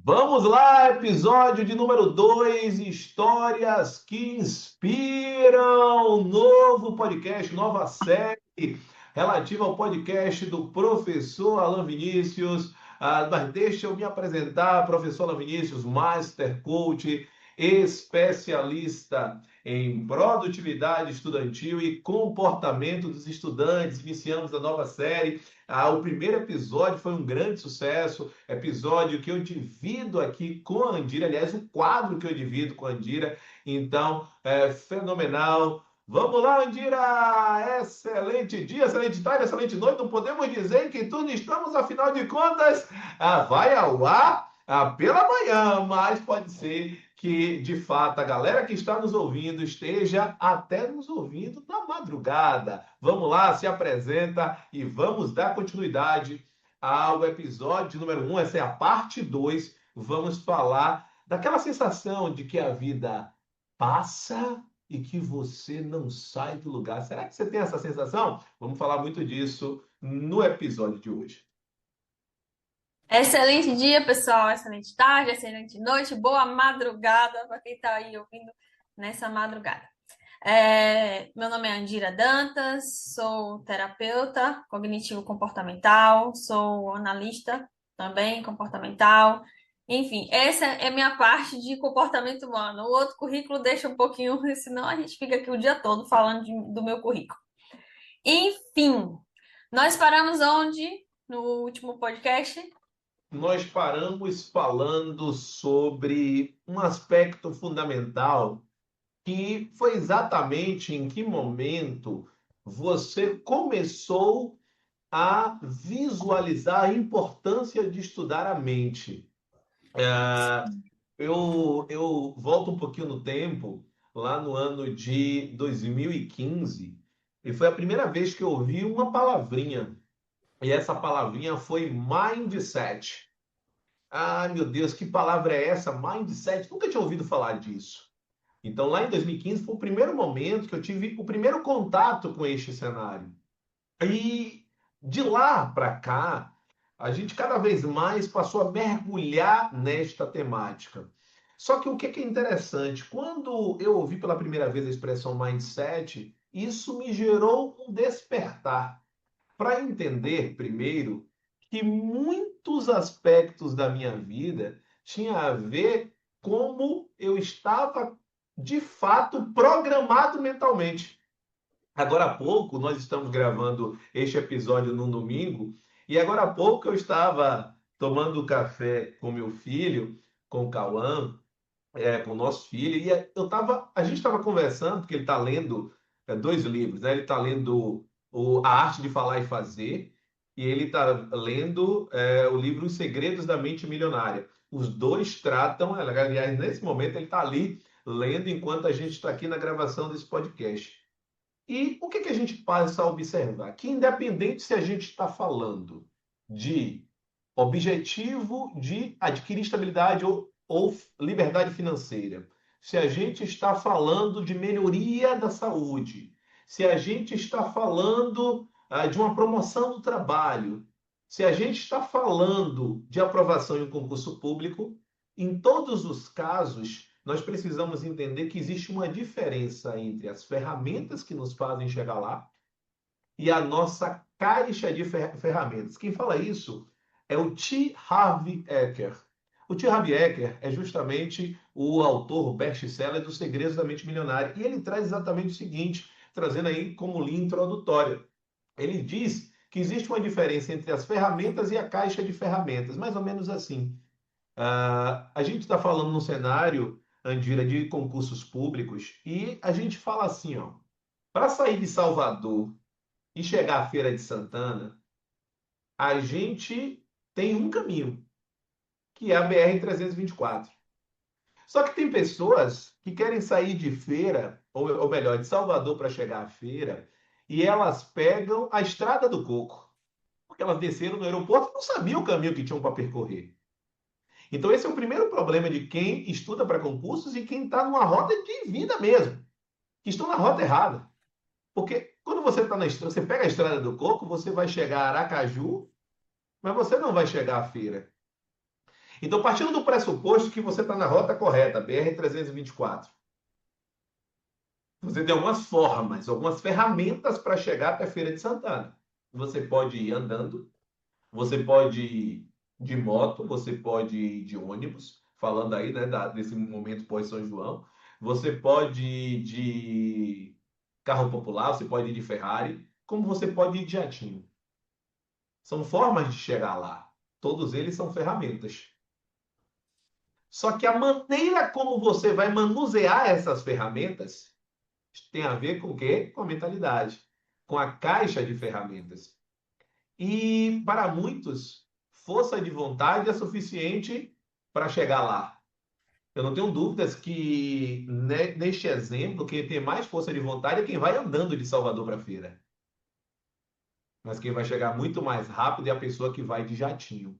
Vamos lá, episódio de número 2, Histórias que Inspiram, novo podcast, nova série relativa ao podcast do professor Alan Vinícius. Mas deixa eu me apresentar, professor Alan Vinícius, Master Coach, especialista em produtividade estudantil e comportamento dos estudantes. Iniciamos a nova série. O primeiro episódio foi um grande sucesso, episódio que eu divido aqui com a Andira, aliás, o quadro que eu divido com a Andira, então, é fenomenal. Vamos lá, Andira! Excelente dia, excelente tarde, excelente noite. Não podemos dizer em que turno estamos, afinal de contas, vai ao ar pela manhã, mas pode ser que, de fato, a galera que está nos ouvindo esteja até nos ouvindo na madrugada. Vamos lá, se apresenta e vamos dar continuidade ao episódio número 1. Essa é a parte 2. Vamos falar daquela sensação de que a vida passa e que você não sai do lugar. Será que você tem essa sensação? Vamos falar muito disso no episódio de hoje. Excelente dia, pessoal. Excelente tarde, excelente noite, boa madrugada para quem está aí ouvindo nessa madrugada. Meu nome é Andira Dantas, sou terapeuta cognitivo-comportamental, sou analista também comportamental. Enfim, essa é minha parte de comportamento humano. O outro currículo deixa um pouquinho, senão a gente fica aqui o dia todo falando do meu currículo. Enfim, nós paramos onde no último podcast? Nós paramos falando sobre um aspecto fundamental que foi exatamente em que momento você começou a visualizar a importância de estudar a mente. Eu volto um pouquinho no tempo, lá no ano de 2015, e foi a primeira vez que eu ouvi uma palavrinha, e essa palavrinha foi mindset. Ai, meu Deus, que palavra é essa? Mindset? Nunca tinha ouvido falar disso. Então, lá em 2015 foi o primeiro momento que eu tive o primeiro contato com este cenário. E de lá para cá, a gente cada vez mais passou a mergulhar nesta temática. Só que o que é interessante, quando eu ouvi pela primeira vez a expressão mindset, isso me gerou um despertar para entender, primeiro, que muitos aspectos da minha vida tinha a ver como eu estava de fato programado mentalmente. Agora há pouco, nós estamos gravando este episódio num domingo, e agora há pouco eu estava tomando café com meu filho, com o Cauã, com o nosso filho, e a gente estava conversando, porque ele está lendo dois livros, né? Ele está lendo A Arte de Falar e Fazer, e ele está lendo o livro Os Segredos da Mente Milionária. Os dois tratam, aliás, nesse momento ele está ali lendo enquanto a gente está aqui na gravação desse podcast. E o que a gente passa a observar? Que independente se a gente está falando de objetivo de adquirir estabilidade ou liberdade financeira, se a gente está falando de melhoria da saúde, se a gente está falando de uma promoção do trabalho, se a gente está falando de aprovação em um concurso público, em todos os casos, nós precisamos entender que existe uma diferença entre as ferramentas que nos fazem chegar lá e a nossa caixa de ferramentas. Quem fala isso é o T. Harv Eker. O T. Harv Eker é justamente o autor best-seller dos Segredos da Mente Milionária. E ele traz exatamente o seguinte, trazendo aí como linha introdutória. Ele diz que existe uma diferença entre as ferramentas e a caixa de ferramentas, mais ou menos assim. A gente está falando num cenário, Andira, de concursos públicos, e a gente fala assim, ó, para sair de Salvador e chegar à Feira de Santana, a gente tem um caminho, que é a BR-324. Só que tem pessoas que querem sair de feira, ou melhor, de Salvador para chegar à feira, e elas pegam a Estrada do Coco, porque elas desceram no aeroporto e não sabiam o caminho que tinham para percorrer. Então, esse é o primeiro problema de quem estuda para concursos e quem está numa rota de vida mesmo, que estão na rota errada. Porque quando você está na estrada, você pega a Estrada do Coco, você vai chegar a Aracaju, mas você não vai chegar à feira. Então, partindo do pressuposto que você está na rota correta, BR-324, você tem algumas formas, algumas ferramentas para chegar até Feira de Santana. Você pode ir andando, você pode ir de moto, você pode ir de ônibus, falando aí, né, desse momento pós-São João. Você pode ir de carro popular, você pode ir de Ferrari, como você pode ir de jatinho. São formas de chegar lá. Todos eles são ferramentas. Só que a maneira como você vai manusear essas ferramentas tem a ver com o quê? Com a mentalidade, com a caixa de ferramentas. E para muitos, força de vontade é suficiente para chegar lá. Eu não tenho dúvidas que neste exemplo, quem tem mais força de vontade é quem vai andando de Salvador para a feira. Mas quem vai chegar muito mais rápido é a pessoa que vai de jatinho.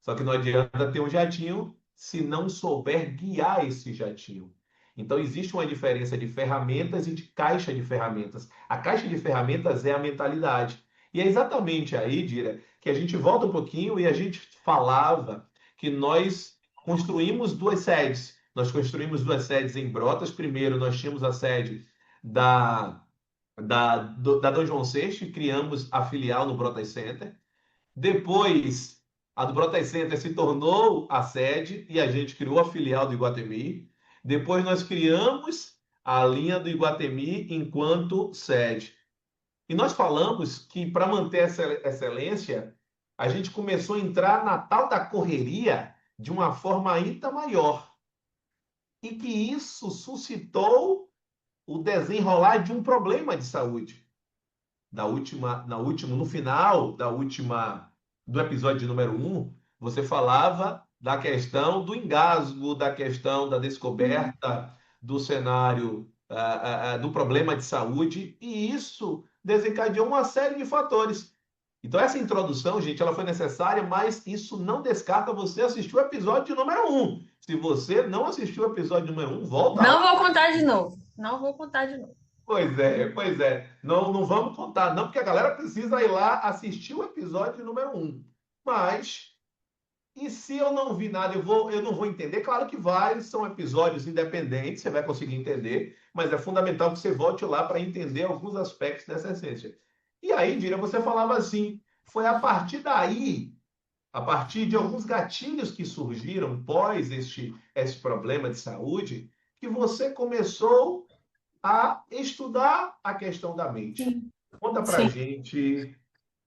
Só que não adianta ter um jatinho se não souber guiar esse jatinho. Então, existe uma diferença de ferramentas e de caixa de ferramentas. A caixa de ferramentas é a mentalidade. E é exatamente aí, Dira, que a gente volta um pouquinho e a gente falava que nós construímos duas sedes. Nós construímos duas sedes em Brotas. Primeiro, nós tínhamos a sede da Dom João VI e criamos a filial no Brotas Center. Depois, a do Brotas Center se tornou a sede e a gente criou a filial do Iguatemi. Depois, nós criamos a linha do Iguatemi enquanto sede. E nós falamos que para manter essa excelência, a gente começou a entrar na tal da correria de uma forma ainda maior. E que isso suscitou o desenrolar de um problema de saúde no final do episódio número um, você falava da questão do engasgo, da questão da descoberta do cenário, do problema de saúde, e isso desencadeou uma série de fatores. Então, essa introdução, gente, ela foi necessária, mas isso não descarta você assistir o episódio número um. Se você não assistiu o episódio número um, volta lá. Não vou contar de novo. Não vou contar de novo. Pois é, pois é. Não, não vamos contar, não, porque a galera precisa ir lá assistir o episódio número um. Mas, e se eu não vi nada, eu não vou entender? Claro que vai, são episódios independentes, você vai conseguir entender, mas é fundamental que você volte lá para entender alguns aspectos dessa essência. E aí, Dira, você falava assim, foi a partir daí, a partir de alguns gatilhos que surgiram pós este problema de saúde, que você começou a estudar a questão da mente. Sim, Conta pra sim. gente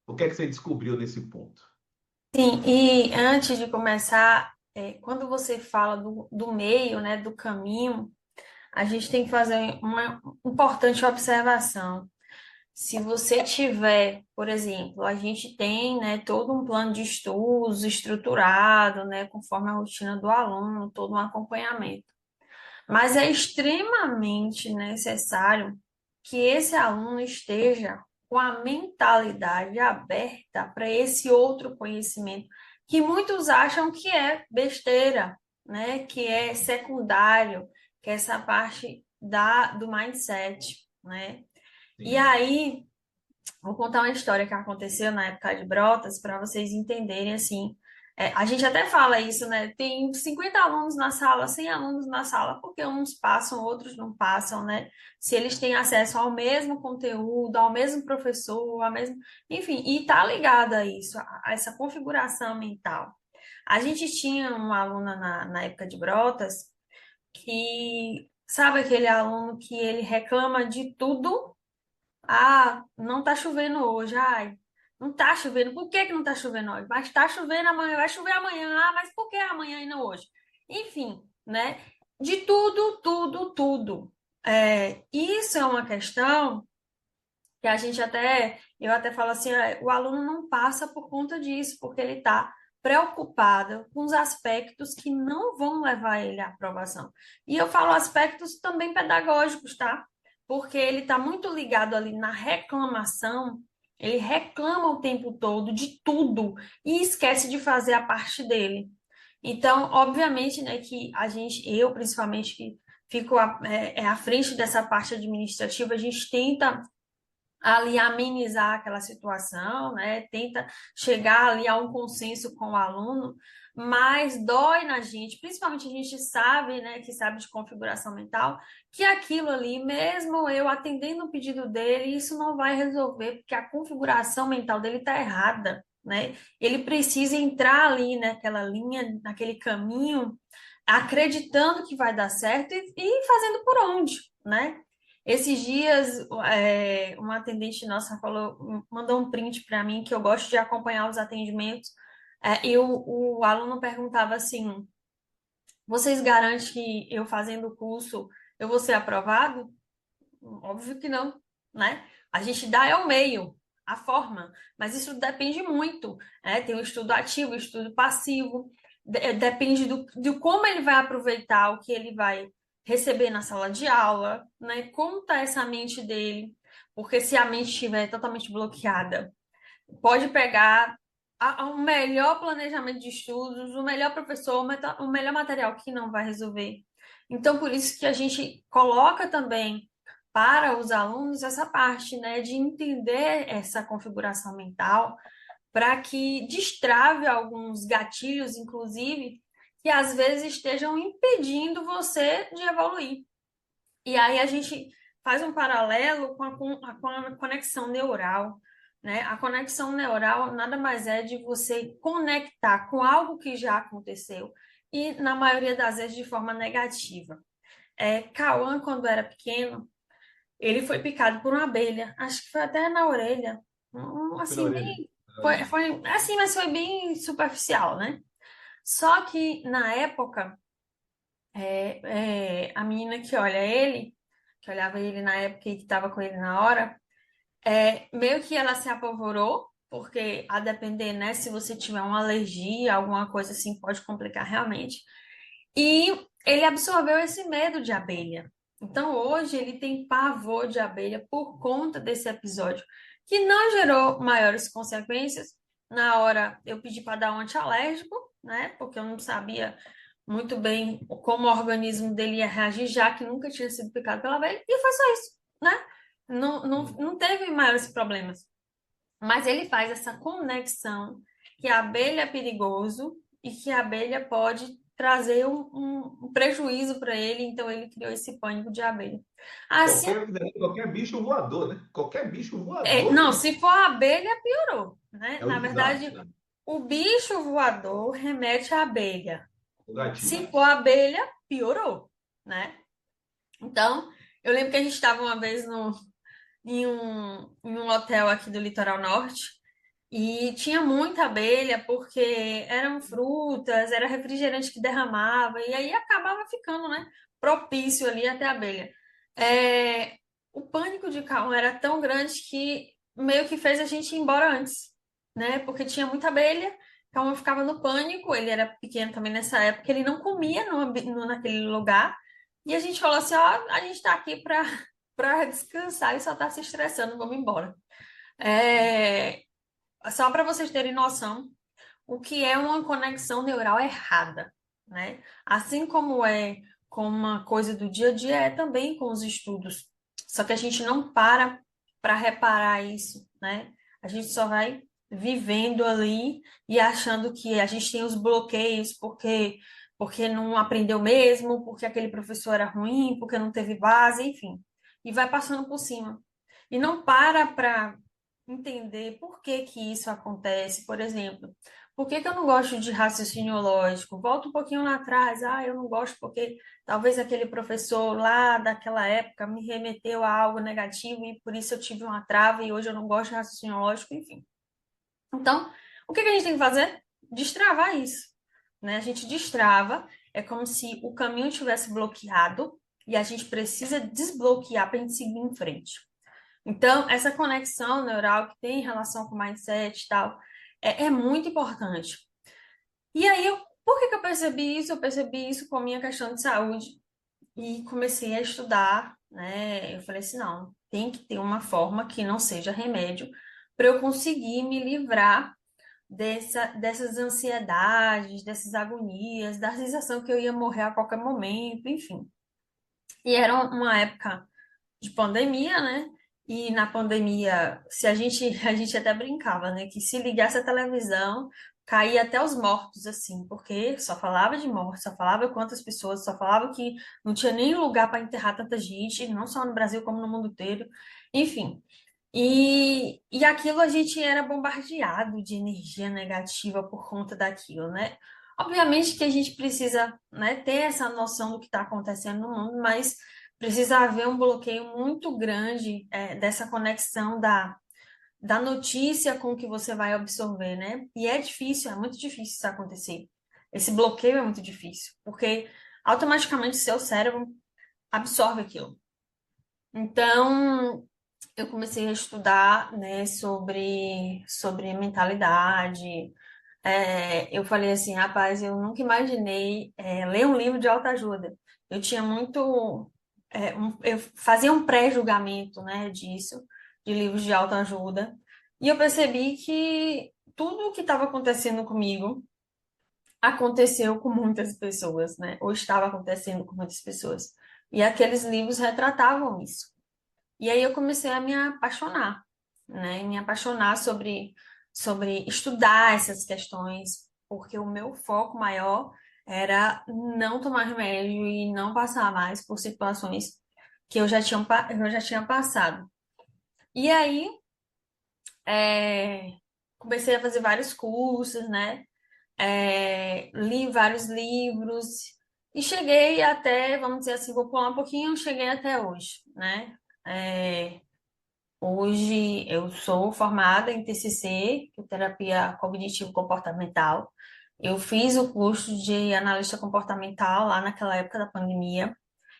o que é que você descobriu nesse ponto. Sim, e antes de começar, quando você fala do meio, né, do caminho, a gente tem que fazer uma importante observação. Se você tiver, por exemplo, a gente tem, né, todo um plano de estudos estruturado, né, conforme a rotina do aluno, todo um acompanhamento. Mas é extremamente necessário que esse aluno esteja com a mentalidade aberta para esse outro conhecimento, que muitos acham que é besteira, né? Que é secundário, que é essa parte do mindset, né? E Sim. aí, vou contar uma história que aconteceu na época de Brotas para vocês entenderem assim. A gente até fala isso, né? Tem 50 alunos na sala, 100 alunos na sala, porque uns passam, outros não passam, né? Se eles têm acesso ao mesmo conteúdo, ao mesmo professor, ao mesmo. Enfim, e tá ligado a isso, a essa configuração mental. A gente tinha uma aluna na época de Brotas que, sabe aquele aluno que ele reclama de tudo? Ah, não tá chovendo hoje. Ai, não tá chovendo. Por que que não tá chovendo hoje? Mas tá chovendo amanhã, vai chover amanhã. Ah, mas por que amanhã e não hoje? Enfim, né? De tudo, tudo, tudo. Isso é uma questão que a gente eu até falo assim, o aluno não passa por conta disso, porque ele está preocupado com os aspectos que não vão levar ele à aprovação. E eu falo aspectos também pedagógicos, tá? Porque ele está muito ligado ali na reclamação, ele reclama o tempo todo de tudo e esquece de fazer a parte dele. Então, obviamente, né, que eu principalmente, que fico à frente dessa parte administrativa, a gente tenta ali amenizar aquela situação, né? Tenta chegar ali a um consenso com o aluno, mas dói na gente, principalmente a gente sabe, né, que sabe de configuração mental, que aquilo ali, mesmo eu atendendo o pedido dele, isso não vai resolver, porque a configuração mental dele está errada, né? Ele precisa entrar ali naquela linha, naquele caminho, acreditando que vai dar certo e fazendo por onde, né? Esses dias, uma atendente nossa falou, mandou um print para mim que eu gosto de acompanhar os atendimentos. E o aluno perguntava assim: vocês garantem que eu fazendo o curso eu vou ser aprovado? Óbvio que não, né? A gente dá é o meio, a forma, mas isso depende muito, né? Tem o estudo ativo, o estudo passivo, depende de como ele vai aproveitar o que ele vai receber na sala de aula, né? Como tá essa mente dele, porque se a mente estiver totalmente bloqueada, pode pegar o melhor planejamento de estudos, o melhor professor, o melhor material que não vai resolver. Então, por isso que a gente coloca também para os alunos essa parte, né, de entender essa configuração mental, para que destrave alguns gatilhos, inclusive, que às vezes estejam impedindo você de evoluir. E aí a gente faz um paralelo com a conexão neural, né? A conexão neural nada mais é de você conectar com algo que já aconteceu e, na maioria das vezes, de forma negativa. Cauã, quando era pequeno, ele foi picado por uma abelha, acho que foi até na orelha, Fui na assim, orelha. bem, Na orelha. foi assim, mas foi bem superficial, né? Só que, na época, a menina que olha ele, que olhava ele na época e que estava com ele na hora, meio que ela se apavorou, porque a depender, né, se você tiver uma alergia, alguma coisa assim, pode complicar realmente. E ele absorveu esse medo de abelha. Então hoje ele tem pavor de abelha por conta desse episódio, que não gerou maiores consequências. Na hora eu pedi para dar um antialérgico, né, porque eu não sabia muito bem como o organismo dele ia reagir, já que nunca tinha sido picado pela abelha, e foi só isso, né? Não teve maiores problemas. Mas ele faz essa conexão que a abelha é perigoso e que a abelha pode trazer um prejuízo para ele, então ele criou esse pânico de abelha. Assim, Qualquer bicho voador, né? Qualquer bicho voador não, que se for a abelha, piorou, né? é o Na desastre, verdade, né? o bicho voador remete à abelha. O gatilho. Se for abelha, piorou, né? Então, eu lembro que a gente estava uma vez em um hotel aqui do Litoral Norte e tinha muita abelha porque eram frutas, era refrigerante que derramava e aí acabava ficando, né, propício ali até a abelha. É, o pânico de Cauã era tão grande que meio que fez a gente ir embora antes, né? Porque tinha muita abelha, Cauã ficava no pânico, ele era pequeno também nessa época, ele não comia naquele lugar. E a gente falou assim, ó, a gente tá aqui para descansar e só tá se estressando, vamos embora. É, só para vocês terem noção, o que é uma conexão neural errada, né? Assim como é com uma coisa do dia a dia, é também com os estudos. Só que a gente não para reparar isso, né? A gente só vai vivendo ali e achando que a gente tem os bloqueios porque não aprendeu mesmo, porque aquele professor era ruim, porque não teve base, enfim. E vai passando por cima. E não para entender por que que isso acontece, por exemplo. Por que que eu não gosto de raciocínio lógico? Volta um pouquinho lá atrás. Ah, eu não gosto porque talvez aquele professor lá daquela época me remeteu a algo negativo e por isso eu tive uma trava e hoje eu não gosto de raciocínio lógico, enfim. Então, o que que a gente tem que fazer? Destravar isso, né? A gente destrava, é como se o caminho tivesse bloqueado e a gente precisa desbloquear para a gente seguir em frente. Então, essa conexão neural que tem relação com o mindset e tal, é muito importante. E aí, por que que eu percebi isso? Eu percebi isso com a minha questão de saúde e comecei a estudar, né? Eu falei assim, não, tem que ter uma forma que não seja remédio para eu conseguir me livrar dessas ansiedades, dessas agonias, da sensação que eu ia morrer a qualquer momento, enfim. E era uma época de pandemia, né? E na pandemia, se a gente, a gente até brincava, né? Que se ligasse a televisão, caía até os mortos, assim, porque só falava de morte, só falava quantas pessoas, só falava que não tinha nem lugar para enterrar tanta gente, não só no Brasil como no mundo inteiro, enfim. E aquilo a gente era bombardeado de energia negativa por conta daquilo, né? Obviamente que a gente precisa, né, ter essa noção do que está acontecendo no mundo, mas precisa haver um bloqueio muito grande, dessa conexão da notícia com o que você vai absorver, né? E é difícil, é muito difícil isso acontecer. Esse bloqueio é muito difícil, porque automaticamente seu cérebro absorve aquilo. Então, eu comecei a estudar, né, sobre mentalidade. Eu falei assim, rapaz, eu nunca imaginei, ler um livro de autoajuda. Eu tinha muito, eu fazia um pré-julgamento, né, disso, de livros de autoajuda, e eu percebi que tudo o que estava acontecendo comigo aconteceu com muitas pessoas, né, ou estava acontecendo com muitas pessoas. E aqueles livros retratavam isso. E aí eu comecei a me apaixonar, né? Me apaixonar sobre estudar essas questões, porque o meu foco maior era não tomar remédio e não passar mais por situações que eu já tinha passado. E aí é, comecei a fazer vários cursos, né? Li vários livros e cheguei até, vamos dizer assim, vou pular um pouquinho, cheguei até hoje, né? É, Hoje eu sou formada em TCC, que é terapia cognitivo-comportamental. Eu fiz o curso de analista comportamental lá naquela época da pandemia,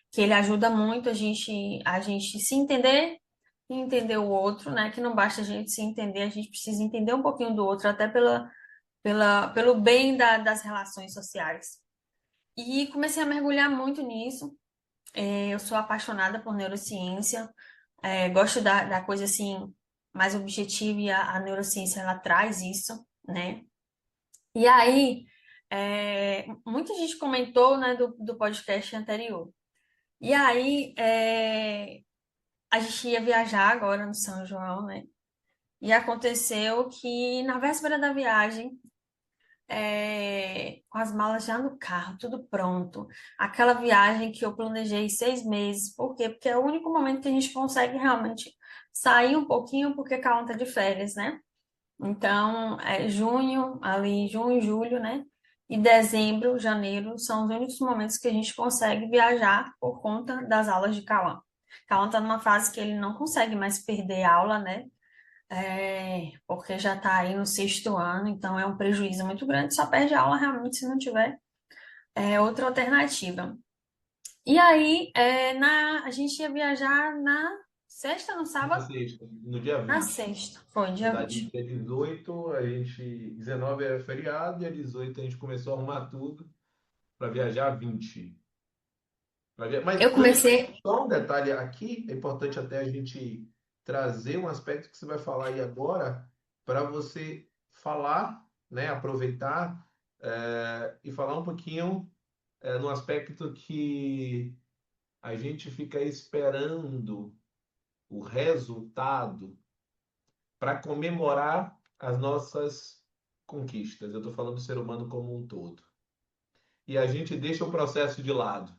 que ele ajuda muito a gente se entender e entender o outro, né? Que não basta a gente se entender, a gente precisa entender um pouquinho do outro, até pelo bem das relações sociais. E comecei a mergulhar muito nisso. Eu sou apaixonada por neurociência. Gosto da coisa assim mais objetiva e a neurociência ela traz isso, né? E aí, muita gente comentou, né, do podcast anterior. E aí, a gente ia viajar agora no São João, né? E aconteceu que na véspera da viagem, com as malas já no carro, tudo pronto. Aquela viagem que eu planejei 6 meses. Por quê? Porque é o único momento que a gente consegue realmente sair um pouquinho, porque cada um tá de férias, né? Então, junho, ali, junho, julho, né? E dezembro, janeiro, são os únicos momentos que a gente consegue viajar por conta das aulas de Cauã. Cauã está numa fase que ele não consegue mais perder aula, né? Porque já está aí no sexto ano, então é um prejuízo muito grande, só perde a aula realmente se não tiver outra alternativa. E aí, a gente ia viajar na sexta, no Na sábado? sexta, no dia Na 20. sexta, foi, Na dia verdade, 20. dia 18, a gente. 19 era feriado, dia 18 a gente começou a arrumar tudo para viajar 20. Mas Eu antes, comecei. só um detalhe aqui, é importante até a gente trazer um aspecto que você vai falar aí agora, para você falar, né, aproveitar e falar um pouquinho no aspecto que a gente fica esperando o resultado para comemorar as nossas conquistas. Eu estou falando do ser humano como um todo. E a gente deixa o processo de lado. A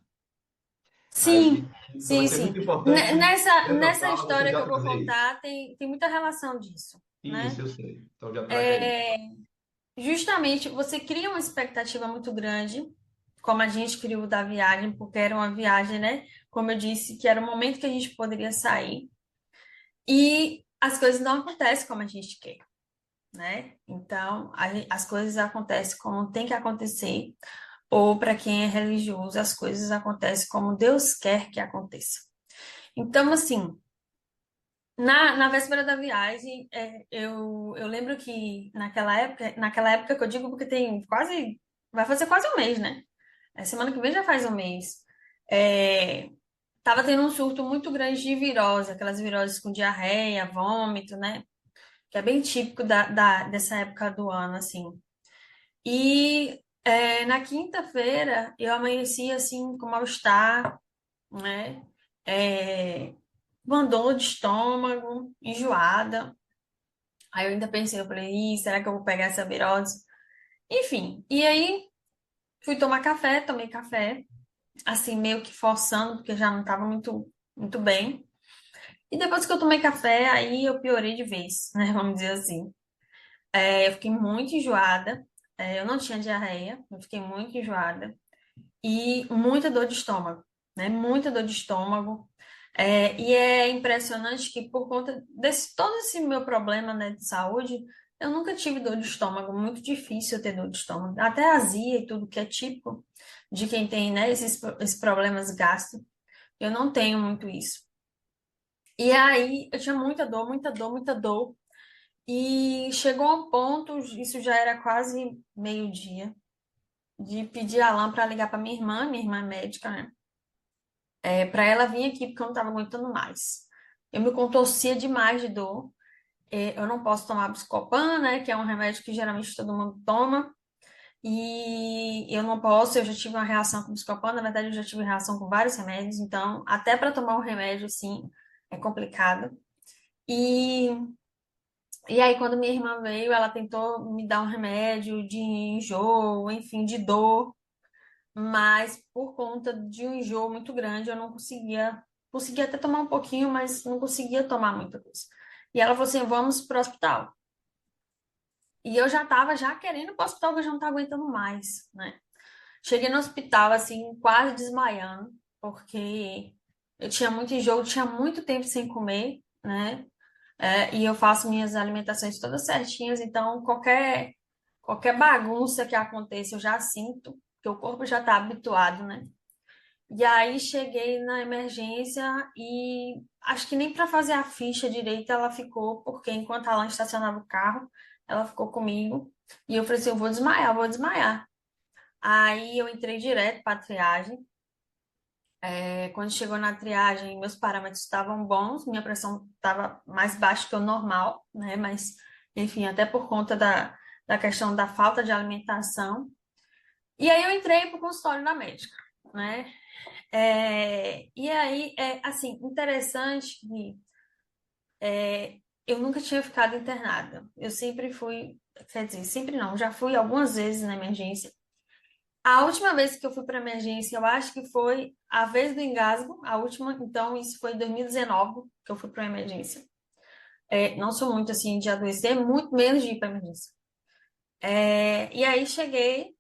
Sim, gente, então vai sim, ser sim. muito importante Nessa nessa fala você história que já eu vou trazer isso. contar, tem muita relação disso, Isso, né? eu sei. Então já traga aí. Justamente, você cria uma expectativa muito grande, como a gente criou da viagem, porque era uma viagem, né? Como eu disse, que era o momento que a gente poderia sair. E as coisas não acontecem como a gente quer, né? Então, as coisas acontecem como tem que acontecer, ou para quem é religioso, as coisas acontecem como Deus quer que aconteça. Então, assim, na véspera da viagem, eu lembro que naquela época que eu digo porque vai fazer quase um mês, né? Semana que vem já faz um mês. É, Tava tendo um surto muito grande de virose, aquelas viroses com diarreia, vômito, né? Que é bem típico dessa época do ano, assim. E na quinta-feira eu amanheci assim com mal-estar, né? É, uma dor de estômago, enjoada. Aí eu ainda pensei, eu falei, será que eu vou pegar essa virose? Enfim, e aí fui tomar café, tomei café, assim, meio que forçando, porque já não estava muito bem. E depois que eu tomei café, aí eu piorei de vez, né? Vamos dizer assim. Eu fiquei muito enjoada. Eu não tinha diarreia, eu fiquei muito enjoada. E muita dor de estômago, né? Muita dor de estômago. E é impressionante que por conta desse todo esse meu problema, né, de saúde, eu nunca tive dor de estômago. Muito difícil eu ter dor de estômago. Até azia e tudo que é típico de quem tem, né, esses problemas gastro. Eu não tenho muito isso. E aí eu tinha muita dor, muita dor, muita dor. E chegou a um ponto, isso já era quase meio-dia, de pedir a Alan para ligar para minha irmã é médica, né? Para ela vir aqui, porque eu não estava aguentando mais. Eu me contorcia demais de dor. Eu não posso tomar Buscopan, né? Que é um remédio que geralmente todo mundo toma. E eu não posso, eu já tive uma reação com Buscopan, na verdade eu já tive reação com vários remédios, então até para tomar um remédio assim é complicado. E E aí, quando minha irmã veio, ela tentou me dar um remédio de enjoo, enfim, de dor, mas por conta de um enjoo muito grande, eu não conseguia, conseguia até tomar um pouquinho, mas não conseguia tomar muita coisa. E ela falou assim: vamos pro hospital. E eu já tava já querendo ir pro hospital, que eu já não tava aguentando mais, né? Cheguei no hospital, assim, quase desmaiando, porque eu tinha muito enjoo, tinha muito tempo sem comer, né? E eu faço minhas alimentações todas certinhas, então qualquer bagunça que aconteça eu já sinto, que o corpo já está habituado, né? E aí cheguei na emergência e acho que nem para fazer a ficha direito ela ficou, porque enquanto ela estacionava o carro, ela ficou comigo e eu falei assim, eu vou desmaiar, eu vou desmaiar. Aí eu entrei direto para a triagem. Quando chegou na triagem, meus parâmetros estavam bons, minha pressão estava mais baixa que o normal, né? Mas, enfim, até por conta da questão da falta de alimentação. E aí eu entrei para o consultório da médica, né? E aí, assim, interessante que eu nunca tinha ficado internada. Eu sempre fui, quer dizer, sempre não, já fui algumas vezes na emergência. A última vez que eu fui para emergência, eu acho que foi a vez do engasgo, a última, então isso foi em 2019 que eu fui para emergência. Não sou muito assim de adoecer, muito menos de ir para emergência. E aí cheguei,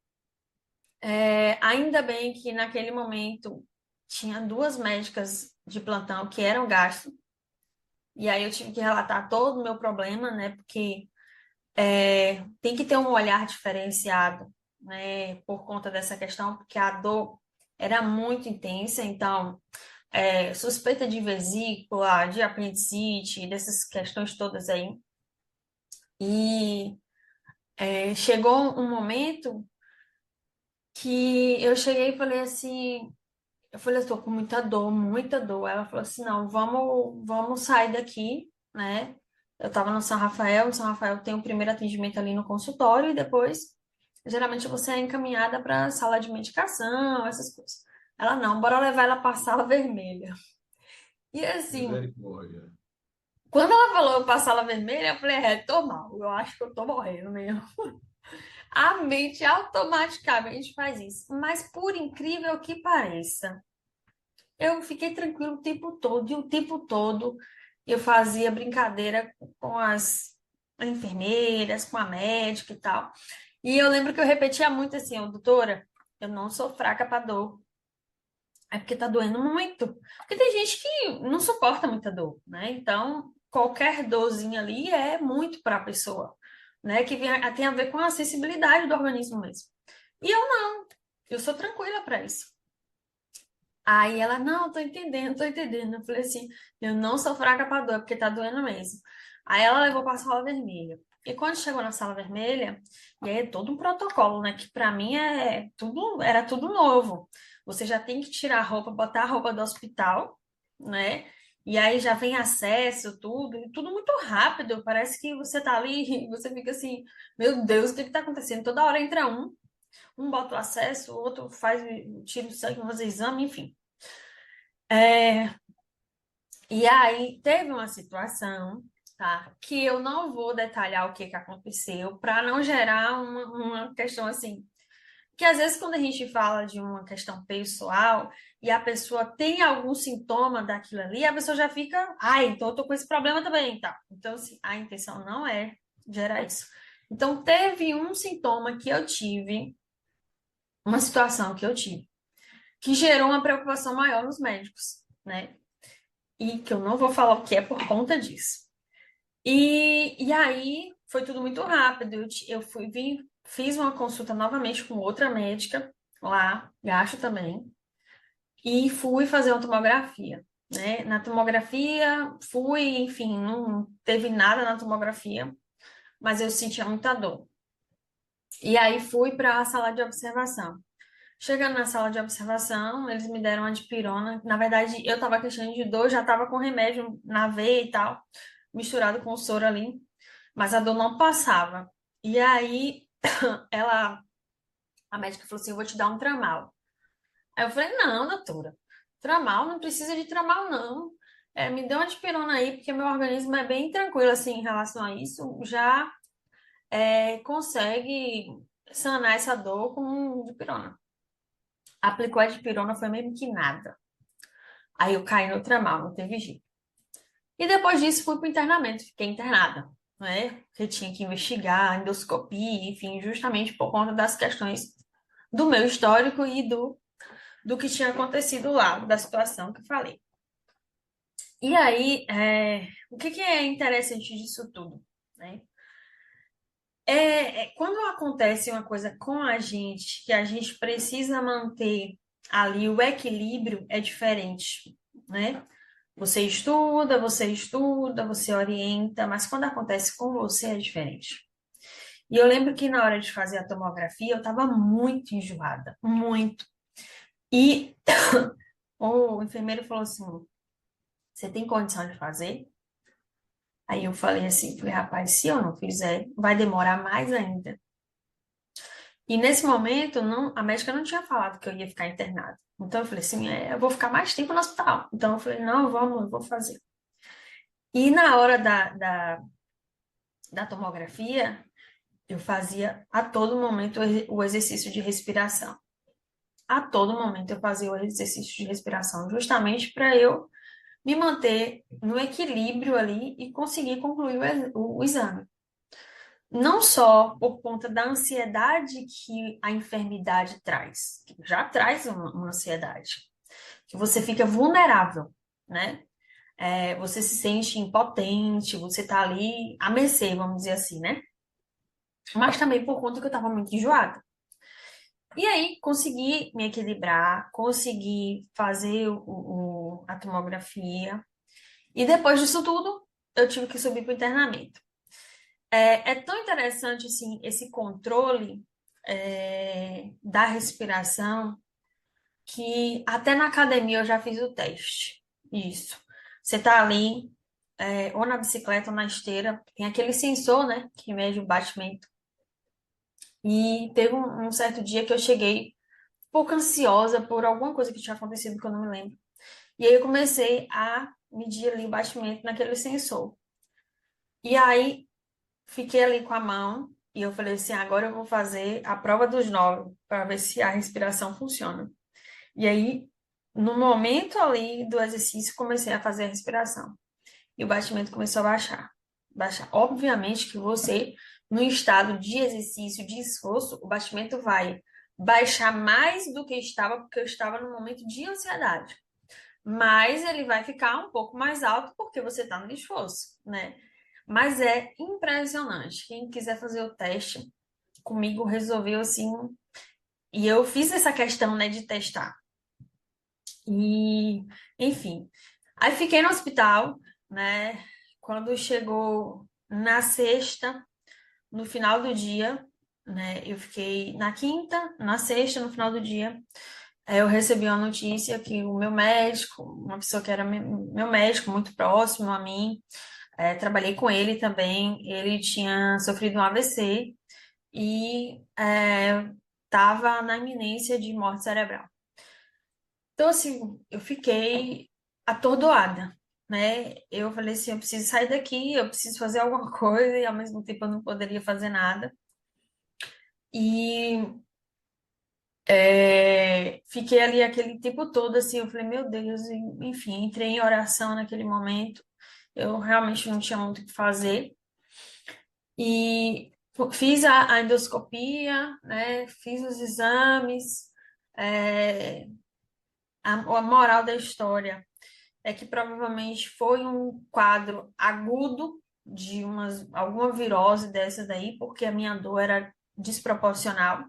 ainda bem que naquele momento tinha duas médicas de plantão que eram gastro, e aí eu tive que relatar todo o meu problema, né? Porque tem que ter um olhar diferenciado, né? Por conta dessa questão, porque a dor era muito intensa, então suspeita de vesícula, de apendicite, dessas questões todas aí. E chegou um momento que eu cheguei e falei assim, eu falei, eu tô com muita dor, muita dor. Ela falou assim, não, vamos sair daqui, né? Eu tava no São Rafael tem o primeiro atendimento ali no consultório e depois, geralmente você é encaminhada para sala de medicação, essas coisas. Ela, não, bora levar ela para a sala vermelha. E assim, Misericórdia. quando ela falou pra sala vermelha, eu falei, tô mal, eu acho que eu tô morrendo mesmo. A mente automaticamente faz isso. Mas por incrível que pareça, eu fiquei tranquilo o tempo todo, e o tempo todo eu fazia brincadeira com as enfermeiras, com a médica e tal. E eu lembro que eu repetia muito assim, ó, doutora, eu não sou fraca para dor. É porque tá doendo muito. Porque tem gente que não suporta muita dor, né? Então, qualquer dorzinha ali é muito para a pessoa, né? Tem a ver com a sensibilidade do organismo mesmo. E eu não, eu sou tranquila para isso. Aí ela, não, tô entendendo, tô entendendo. Eu falei assim, eu não sou fraca para dor, é porque tá doendo mesmo. Aí ela levou para a sala vermelha. E quando chegou na sala vermelha, e aí é todo um protocolo, né? Que para mim era tudo novo. Você já tem que tirar a roupa, botar a roupa do hospital, né? E aí já vem acesso, tudo, e tudo muito rápido. Parece que você tá ali e você fica assim, meu Deus, o que que tá acontecendo? Toda hora entra um bota o acesso, o outro faz, tira o sangue, faz o exame, enfim. É, e aí teve uma situação. tá? Que eu não vou detalhar o que que aconteceu para não gerar uma questão assim. Que às vezes quando a gente fala de uma questão pessoal e a pessoa tem algum sintoma daquilo ali, a pessoa já fica, ai, então eu tô com esse problema também, tá? Então, assim, a intenção não é gerar isso. Então, teve um sintoma que eu tive, uma situação que eu tive, que gerou uma preocupação maior nos médicos, né? E que eu não vou falar o que é por conta disso. E aí foi tudo muito rápido. Eu fiz uma consulta novamente com outra médica lá, gasto também, e fui fazer uma tomografia, né? Na tomografia, fui, enfim, não teve nada na tomografia, mas eu sentia muita dor. E aí fui para a sala de observação. Chegando na sala de observação, eles me deram uma dipirona. Na verdade, eu estava queixando de dor, já estava com remédio na veia e tal, misturado com o soro ali, mas a dor não passava. E aí, ela, a médica falou assim: eu vou te dar um tramal. Aí eu falei: não, doutora, tramal não precisa de tramal, não. Me dê uma dipirona aí, porque meu organismo é bem tranquilo assim em relação a isso. Já consegue sanar essa dor com dipirona. Aplicou a dipirona, foi mesmo que nada. Aí eu caí no tramal, não teve jeito. E depois disso fui para o internamento, fiquei internada, né? Porque tinha que investigar, endoscopia, enfim, justamente por conta das questões do meu histórico e do que tinha acontecido lá, da situação que eu falei. E aí, o que que é interessante disso tudo, né? Quando acontece uma coisa com a gente, que a gente precisa manter ali o equilíbrio, é diferente, né? Você estuda, você orienta, mas quando acontece com você é diferente. E eu lembro que na hora de fazer a tomografia eu estava muito enjoada, muito. E o enfermeiro falou assim: você tem condição de fazer? Aí eu falei assim, falei, rapaz, se eu não fizer, vai demorar mais ainda. E nesse momento, não, a médica não tinha falado que eu ia ficar internada. Então eu falei assim, eu vou ficar mais tempo no hospital. Então eu falei, não, vamos, eu vou fazer. E na hora da tomografia, eu fazia a todo momento o exercício de respiração. A todo momento eu fazia o exercício de respiração, justamente para eu me manter no equilíbrio ali e conseguir concluir o exame. Não só por conta da ansiedade que a enfermidade traz, que já traz uma ansiedade, que você fica vulnerável, né? Você se sente impotente, você tá ali à mercê, vamos dizer assim, né? Mas também por conta que eu tava muito enjoada. E aí, consegui me equilibrar, consegui fazer a tomografia. E depois disso tudo, eu tive que subir para o internamento. É tão interessante, assim, esse controle, da respiração, que até na academia eu já fiz o teste. Isso. Você tá ali, ou na bicicleta ou na esteira, tem aquele sensor, né, que mede o batimento. E teve um certo dia que eu cheguei um pouco ansiosa por alguma coisa que tinha acontecido que eu não me lembro. E aí eu comecei a medir ali o batimento naquele sensor. E aí fiquei ali com a mão e eu falei assim, agora eu vou fazer a prova dos 9 para ver se a respiração funciona. E aí, no momento ali do exercício, comecei a fazer a respiração. E o batimento começou a baixar. Baixar. Obviamente que você, no estado de exercício, de esforço, o batimento vai baixar mais do que estava, porque eu estava no momento de ansiedade. Mas ele vai ficar um pouco mais alto porque você está no esforço, né? Mas é impressionante. Quem quiser fazer o teste comigo resolveu assim. E eu fiz essa questão, né, de testar. E, enfim. Aí fiquei no hospital, né? Quando chegou na sexta, no final do dia, né? Eu fiquei na quinta, na sexta, no final do dia. Eu recebi uma notícia que o meu médico, uma pessoa que era meu médico, muito próximo a mim, trabalhei com ele também, ele tinha sofrido um AVC e estava na iminência de morte cerebral. Então, assim, eu fiquei atordoada, né? Eu falei assim, eu preciso sair daqui, eu preciso fazer alguma coisa e ao mesmo tempo eu não poderia fazer nada. E fiquei ali aquele tempo todo assim, eu falei, meu Deus, enfim, entrei em oração naquele momento. Eu realmente não tinha muito o que fazer. E fiz a endoscopia, né? Fiz os exames. É, a moral da história é que provavelmente foi um quadro agudo de alguma virose dessa daí, porque a minha dor era desproporcional.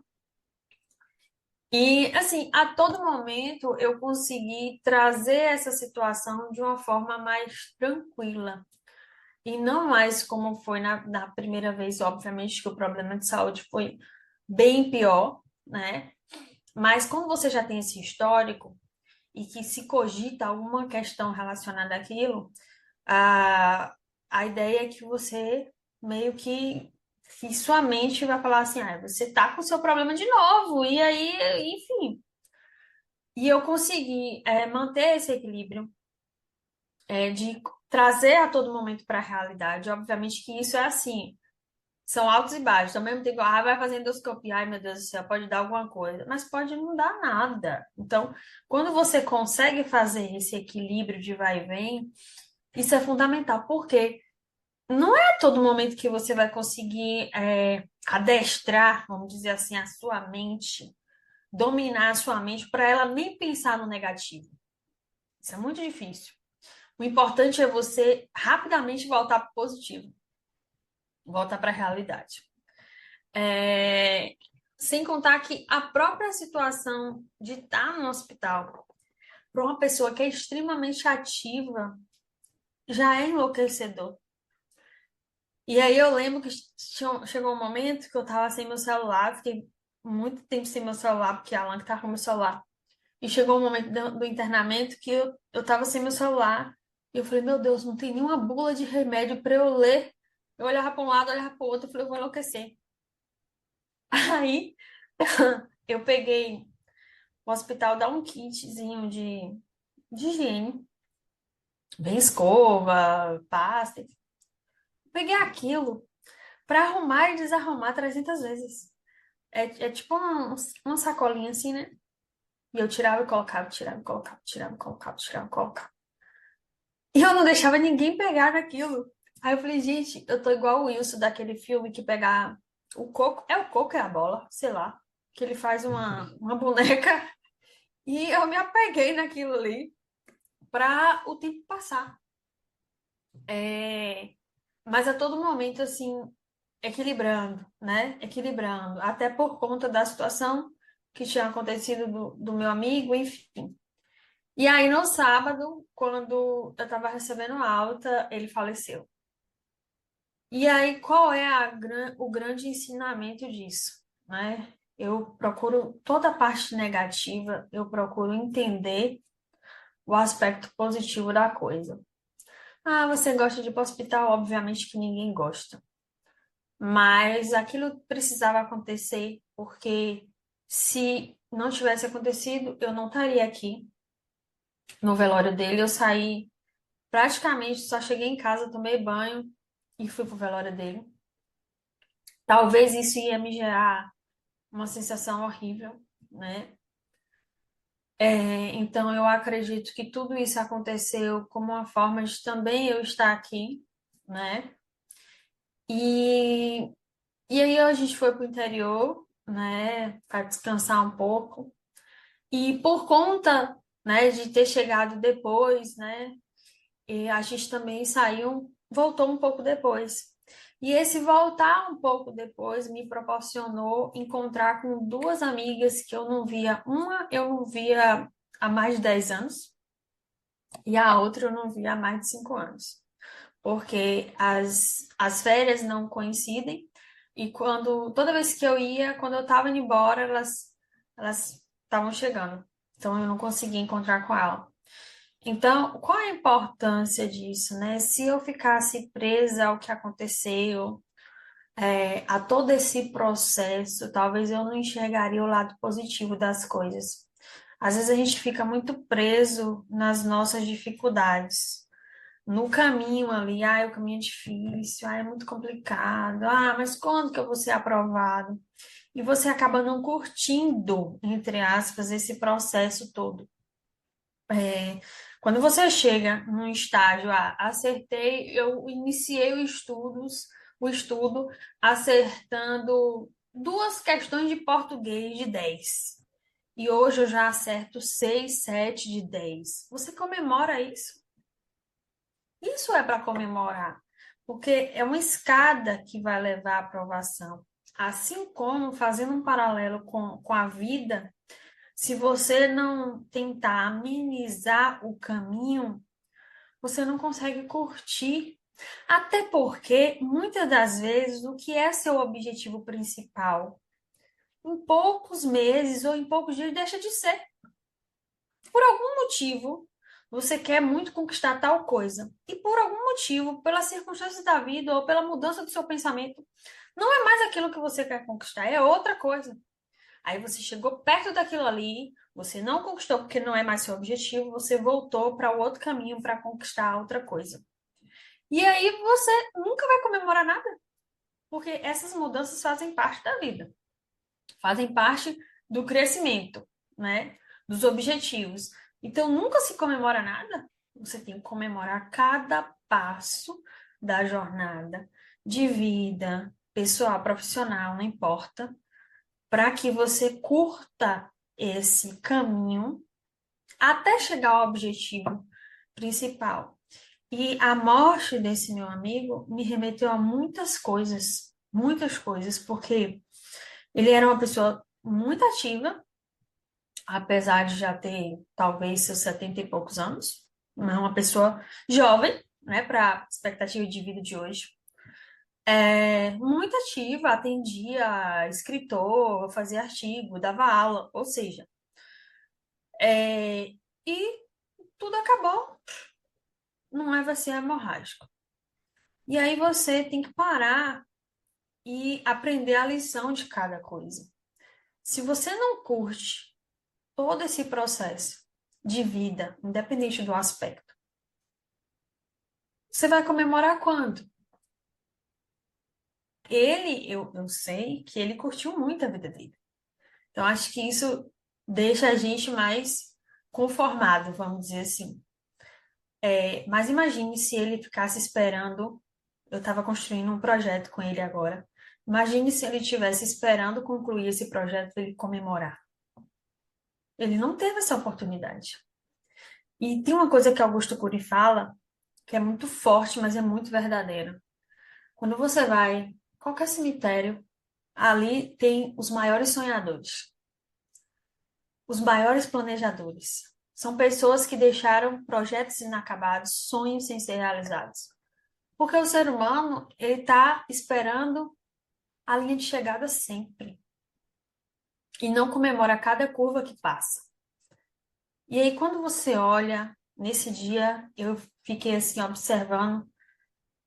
E, assim, a todo momento eu consegui trazer essa situação de uma forma mais tranquila. E não mais como foi na primeira vez, obviamente, que o problema de saúde foi bem pior, né? Mas quando você já tem esse histórico e que se cogita alguma questão relacionada àquilo, a, a ideia é que você meio que sua mente vai falar assim, ah, você tá com o seu problema de novo, e aí, enfim. E eu consegui manter esse equilíbrio, de trazer a todo momento para a realidade. Obviamente que isso é assim, são altos e baixos. Ao mesmo tempo, vai fazer endoscopia, ai meu Deus do céu, pode dar alguma coisa, mas pode não dar nada. Então, quando você consegue fazer esse equilíbrio de vai e vem, isso é fundamental, porque não é a todo momento que você vai conseguir adestrar, vamos dizer assim, a sua mente, dominar a sua mente para ela nem pensar no negativo. Isso é muito difícil. O importante é você rapidamente voltar para o positivo, voltar para a realidade. É, Sem contar que a própria situação de estar no hospital para uma pessoa que é extremamente ativa já é enlouquecedor. E aí eu lembro que chegou um momento que eu tava sem meu celular, fiquei muito tempo sem meu celular, porque a Alan que tava com meu celular. E chegou um momento do internamento que eu tava sem meu celular. E eu falei, meu Deus, não tem nenhuma bula de remédio para eu ler. Eu olhava para um lado, olhava para o outro, eu falei, eu vou enlouquecer. Aí eu peguei o hospital, dá um kitzinho de higiene, bem escova, pasta. Peguei aquilo para arrumar e desarrumar 300 vezes. É tipo uma sacolinha assim, né? E eu tirava e colocava, tirava e colocava, tirava e colocava, tirava e colocava. E eu não deixava ninguém pegar naquilo. Aí eu falei, gente, eu tô igual o Wilson daquele filme que pegar o coco. É o coco, é a bola, sei lá. Que ele faz uma boneca. E eu me apeguei naquilo ali para o tempo passar. É, Mas a todo momento, assim, equilibrando, né? Equilibrando. Até por conta da situação que tinha acontecido do meu amigo, enfim. E aí, no sábado, quando eu estava recebendo alta, ele faleceu. E aí, qual é o grande ensinamento disso, né? Eu procuro toda a parte negativa, eu procuro entender o aspecto positivo da coisa. Ah, você gosta de ir para o hospital? Obviamente que ninguém gosta. Mas aquilo precisava acontecer, porque se não tivesse acontecido, eu não estaria aqui no velório dele. Eu saí praticamente, só cheguei em casa, tomei banho e fui pro velório dele. Talvez isso ia me gerar uma sensação horrível, né? Então eu acredito que tudo isso aconteceu como uma forma de também eu estar aqui, né? E, e aí a gente foi pro interior, né, para descansar um pouco. E por conta, né, de ter chegado depois, né, e a gente também saiu, voltou um pouco depois. E esse voltar um pouco depois me proporcionou encontrar com duas amigas que eu não via. Uma eu não via há mais de 10 anos e a outra eu não via há mais de 5 anos. Porque as férias não coincidem e toda vez que eu ia, quando eu estava indo embora, elas estavam chegando. Então eu não conseguia encontrar com ela. Então, qual a importância disso, né? Se eu ficasse presa ao que aconteceu, a todo esse processo, talvez eu não enxergaria o lado positivo das coisas. Às vezes a gente fica muito preso nas nossas dificuldades, no caminho ali, o caminho é difícil, é muito complicado, mas quando que eu vou ser aprovado? E você acaba não curtindo, entre aspas, esse processo todo. Quando você chega num estágio, acertei, eu iniciei o estudo acertando duas questões de português de 10. E hoje eu já acerto 6, 7 de 10. Você comemora isso? Isso é para comemorar, porque é uma escada que vai levar à aprovação. Assim como, fazendo um paralelo com a vida, se você não tentar amenizar o caminho, você não consegue curtir. Até porque, muitas das vezes, o que é seu objetivo principal, em poucos meses ou em poucos dias, deixa de ser. Por algum motivo, você quer muito conquistar tal coisa. E por algum motivo, pelas circunstâncias da vida ou pela mudança do seu pensamento, não é mais aquilo que você quer conquistar, é outra coisa. Aí você chegou perto daquilo ali, você não conquistou porque não é mais seu objetivo, você voltou para o outro caminho para conquistar outra coisa. E aí você nunca vai comemorar nada, porque essas mudanças fazem parte da vida, fazem parte do crescimento, né? Dos objetivos. Então nunca se comemora nada. Você tem que comemorar cada passo da jornada de vida, pessoal, profissional, não importa, para que você curta esse caminho até chegar ao objetivo principal. E a morte desse meu amigo me remeteu a muitas coisas, porque ele era uma pessoa muito ativa, apesar de já ter talvez seus 70 e poucos anos, mas uma pessoa jovem, né, para a expectativa de vida de hoje. Muito ativa, atendia escritor, fazia artigo, dava aula, ou seja, e tudo acabou num AVC hemorrágico. E aí você tem que parar e aprender a lição de cada coisa. Se você não curte todo esse processo de vida, independente do aspecto, você vai comemorar quando? Eu sei que ele curtiu muito a vida dele. Então, acho que isso deixa a gente mais conformado, vamos dizer assim. Mas imagine se ele ficasse esperando. Eu estava construindo um projeto com ele agora. Imagine se ele estivesse esperando concluir esse projeto para ele comemorar. Ele não teve essa oportunidade. E tem uma coisa que Augusto Cury fala, que é muito forte, mas é muito verdadeira. Quando você vai em qualquer cemitério, ali tem os maiores sonhadores, os maiores planejadores. São pessoas que deixaram projetos inacabados, sonhos sem ser realizados. Porque o ser humano, ele está esperando a linha de chegada sempre. E não comemora cada curva que passa. E aí, quando você olha, nesse dia, eu fiquei assim, observando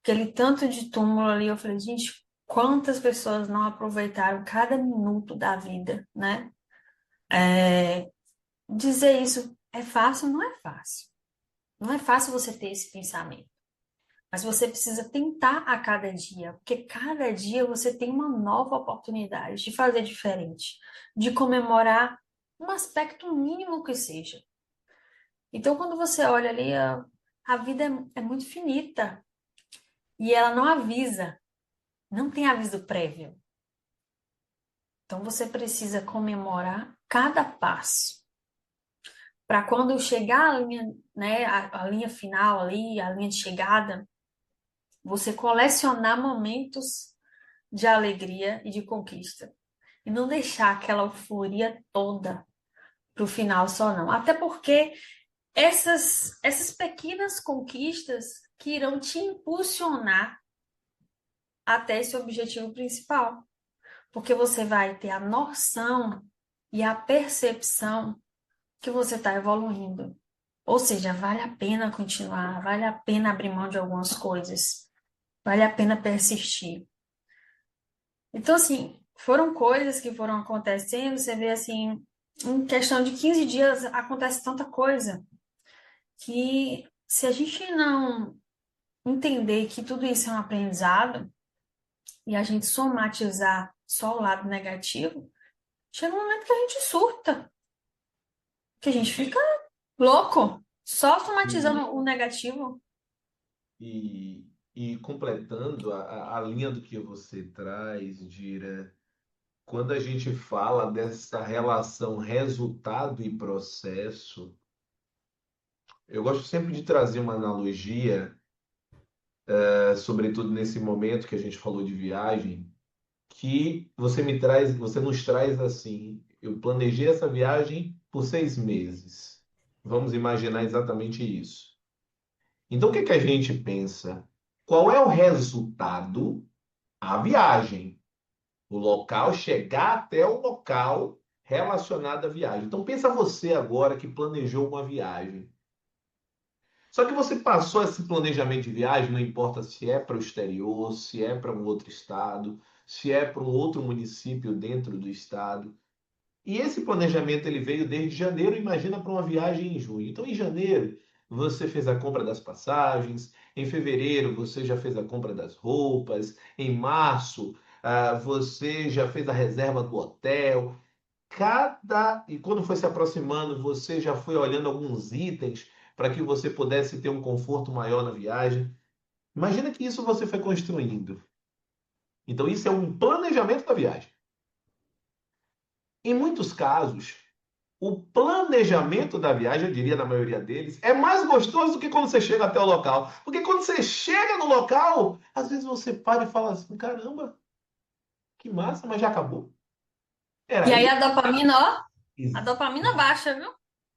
aquele tanto de túmulo ali. Eu falei, gente, quantas pessoas não aproveitaram cada minuto da vida, né? Dizer isso é fácil? Não é fácil. Não é fácil você ter esse pensamento. Mas você precisa tentar a cada dia, porque cada dia você tem uma nova oportunidade de fazer diferente, de comemorar um aspecto mínimo que seja. Então, quando você olha ali, a vida é muito finita e ela não avisa, não tem aviso prévio. Então, você precisa comemorar cada passo para quando chegar a linha, né, a linha final ali, a linha de chegada, você colecionar momentos de alegria e de conquista. E não deixar aquela euforia toda para o final só, não. Até porque essas pequenas conquistas que irão te impulsionar até esse objetivo principal. Porque você vai ter a noção e a percepção que você está evoluindo. Ou seja, vale a pena continuar, vale a pena abrir mão de algumas coisas, vale a pena persistir. Então, assim, foram coisas que foram acontecendo, você vê assim, em questão de 15 dias acontece tanta coisa que se a gente entender que tudo isso é um aprendizado e a gente somatizar só o lado negativo, chega um momento que a gente surta, que a gente fica louco, só E, somatizando o negativo. e completando a linha do que você traz, Dira, quando a gente fala dessa relação resultado e processo, eu gosto sempre de trazer uma analogia, sobretudo nesse momento que a gente falou de viagem, que você nos traz assim. Eu planejei essa viagem por 6 meses. Vamos imaginar exatamente isso. Então, o que que a gente pensa? Qual é o resultado? A viagem. O local, chegar até o local relacionado à viagem. Então, pensa você agora que planejou uma viagem. Só que você passou esse planejamento de viagem, não importa se é para o exterior, se é para um outro estado, se é para um outro município dentro do estado. E esse planejamento ele veio desde janeiro, imagina para uma viagem em junho. Então, em janeiro, você fez a compra das passagens, em fevereiro, você já fez a compra das roupas, em março, você já fez a reserva do hotel. E quando foi se aproximando, você já foi olhando alguns itens para que você pudesse ter um conforto maior na viagem. Imagina que isso você foi construindo. Então, isso é um planejamento da viagem. Em muitos casos, o planejamento da viagem, eu diria na maioria deles, é mais gostoso do que quando você chega até o local. Porque quando você chega no local, às vezes você para e fala assim: caramba, que massa, mas já acabou. E Era aí isso? a dopamina, ó, a Ex- dopamina baixa, viu?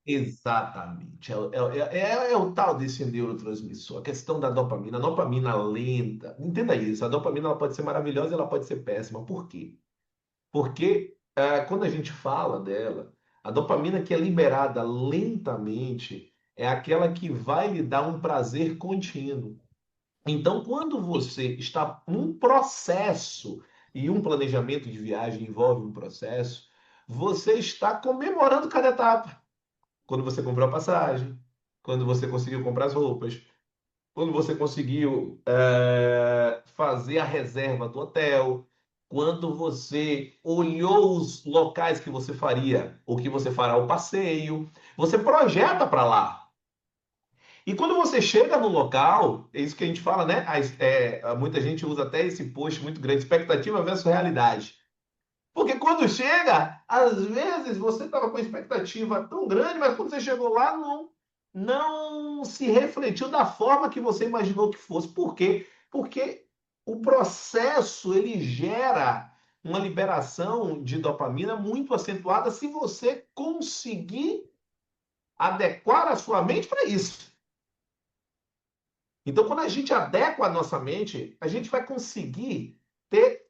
Exatamente. É o tal desse neurotransmissor, a questão da dopamina. A dopamina lenta. Entenda isso, a dopamina ela pode ser maravilhosa e ela pode ser péssima. Por quê? Porque quando a gente fala dela, a dopamina que é liberada lentamente é aquela que vai lhe dar um prazer contínuo. Então, quando você está num processo, e um planejamento de viagem envolve um processo, você está comemorando cada etapa. Quando você comprou a passagem, quando você conseguiu comprar as roupas, quando você conseguiu fazer a reserva do hotel, quando você olhou os locais que você faria, o que você fará o passeio, você projeta para lá. E quando você chega no local, é isso que a gente fala, né? Muita gente usa até esse post muito grande, expectativa versus realidade. Porque quando chega, às vezes você estava com expectativa tão grande, mas quando você chegou lá, não se refletiu da forma que você imaginou que fosse. Por quê? Porque o processo ele gera uma liberação de dopamina muito acentuada se você conseguir adequar a sua mente para isso. Então, quando a gente adequa a nossa mente, a gente vai conseguir ter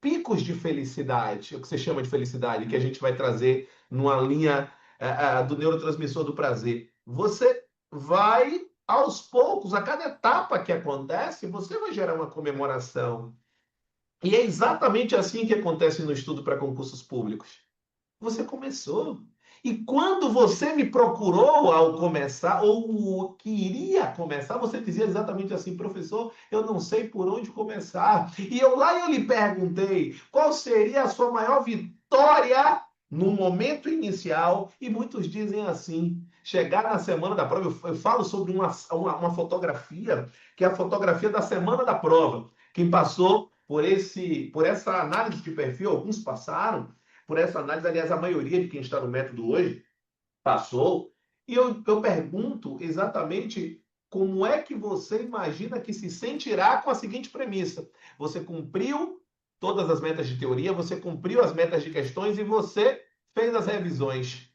picos de felicidade, o que você chama de felicidade, que a gente vai trazer numa linha do neurotransmissor do prazer. Você vai, aos poucos, a cada etapa que acontece, você vai gerar uma comemoração. E é exatamente assim que acontece no estudo para concursos públicos. Você começou. E quando você me procurou ao começar, ou queria começar, você dizia exatamente assim, professor, eu não sei por onde começar. E eu lhe perguntei qual seria a sua maior vitória no momento inicial, e muitos dizem assim, chegar na semana da prova, eu falo sobre uma fotografia, que é a fotografia da semana da prova. Quem passou por essa análise de perfil, alguns passaram, por essa análise, aliás, a maioria de quem está no método hoje passou. E eu pergunto exatamente como é que você imagina que se sentirá com a seguinte premissa: você cumpriu todas as metas de teoria, você cumpriu as metas de questões e você fez as revisões.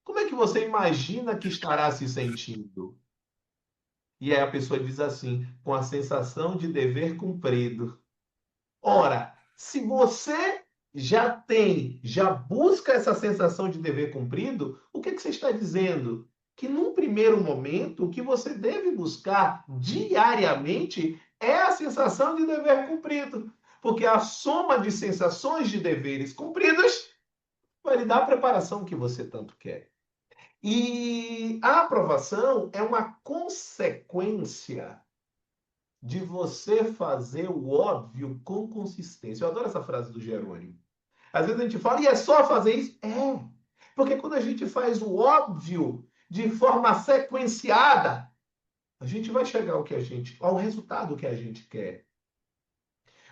Como é que você imagina que estará se sentindo? E aí a pessoa diz assim, com a sensação de dever cumprido. Ora, se você já busca essa sensação de dever cumprido, o que que você está dizendo? Que num primeiro momento, o que você deve buscar diariamente é a sensação de dever cumprido. Porque a soma de sensações de deveres cumpridos vai lhe dar a preparação que você tanto quer. E a aprovação é uma consequência de você fazer o óbvio com consistência. Eu adoro essa frase do Jerônimo. Às vezes a gente fala, e é só fazer isso? É. Porque quando a gente faz o óbvio de forma sequenciada, a gente vai chegar ao resultado que a gente quer.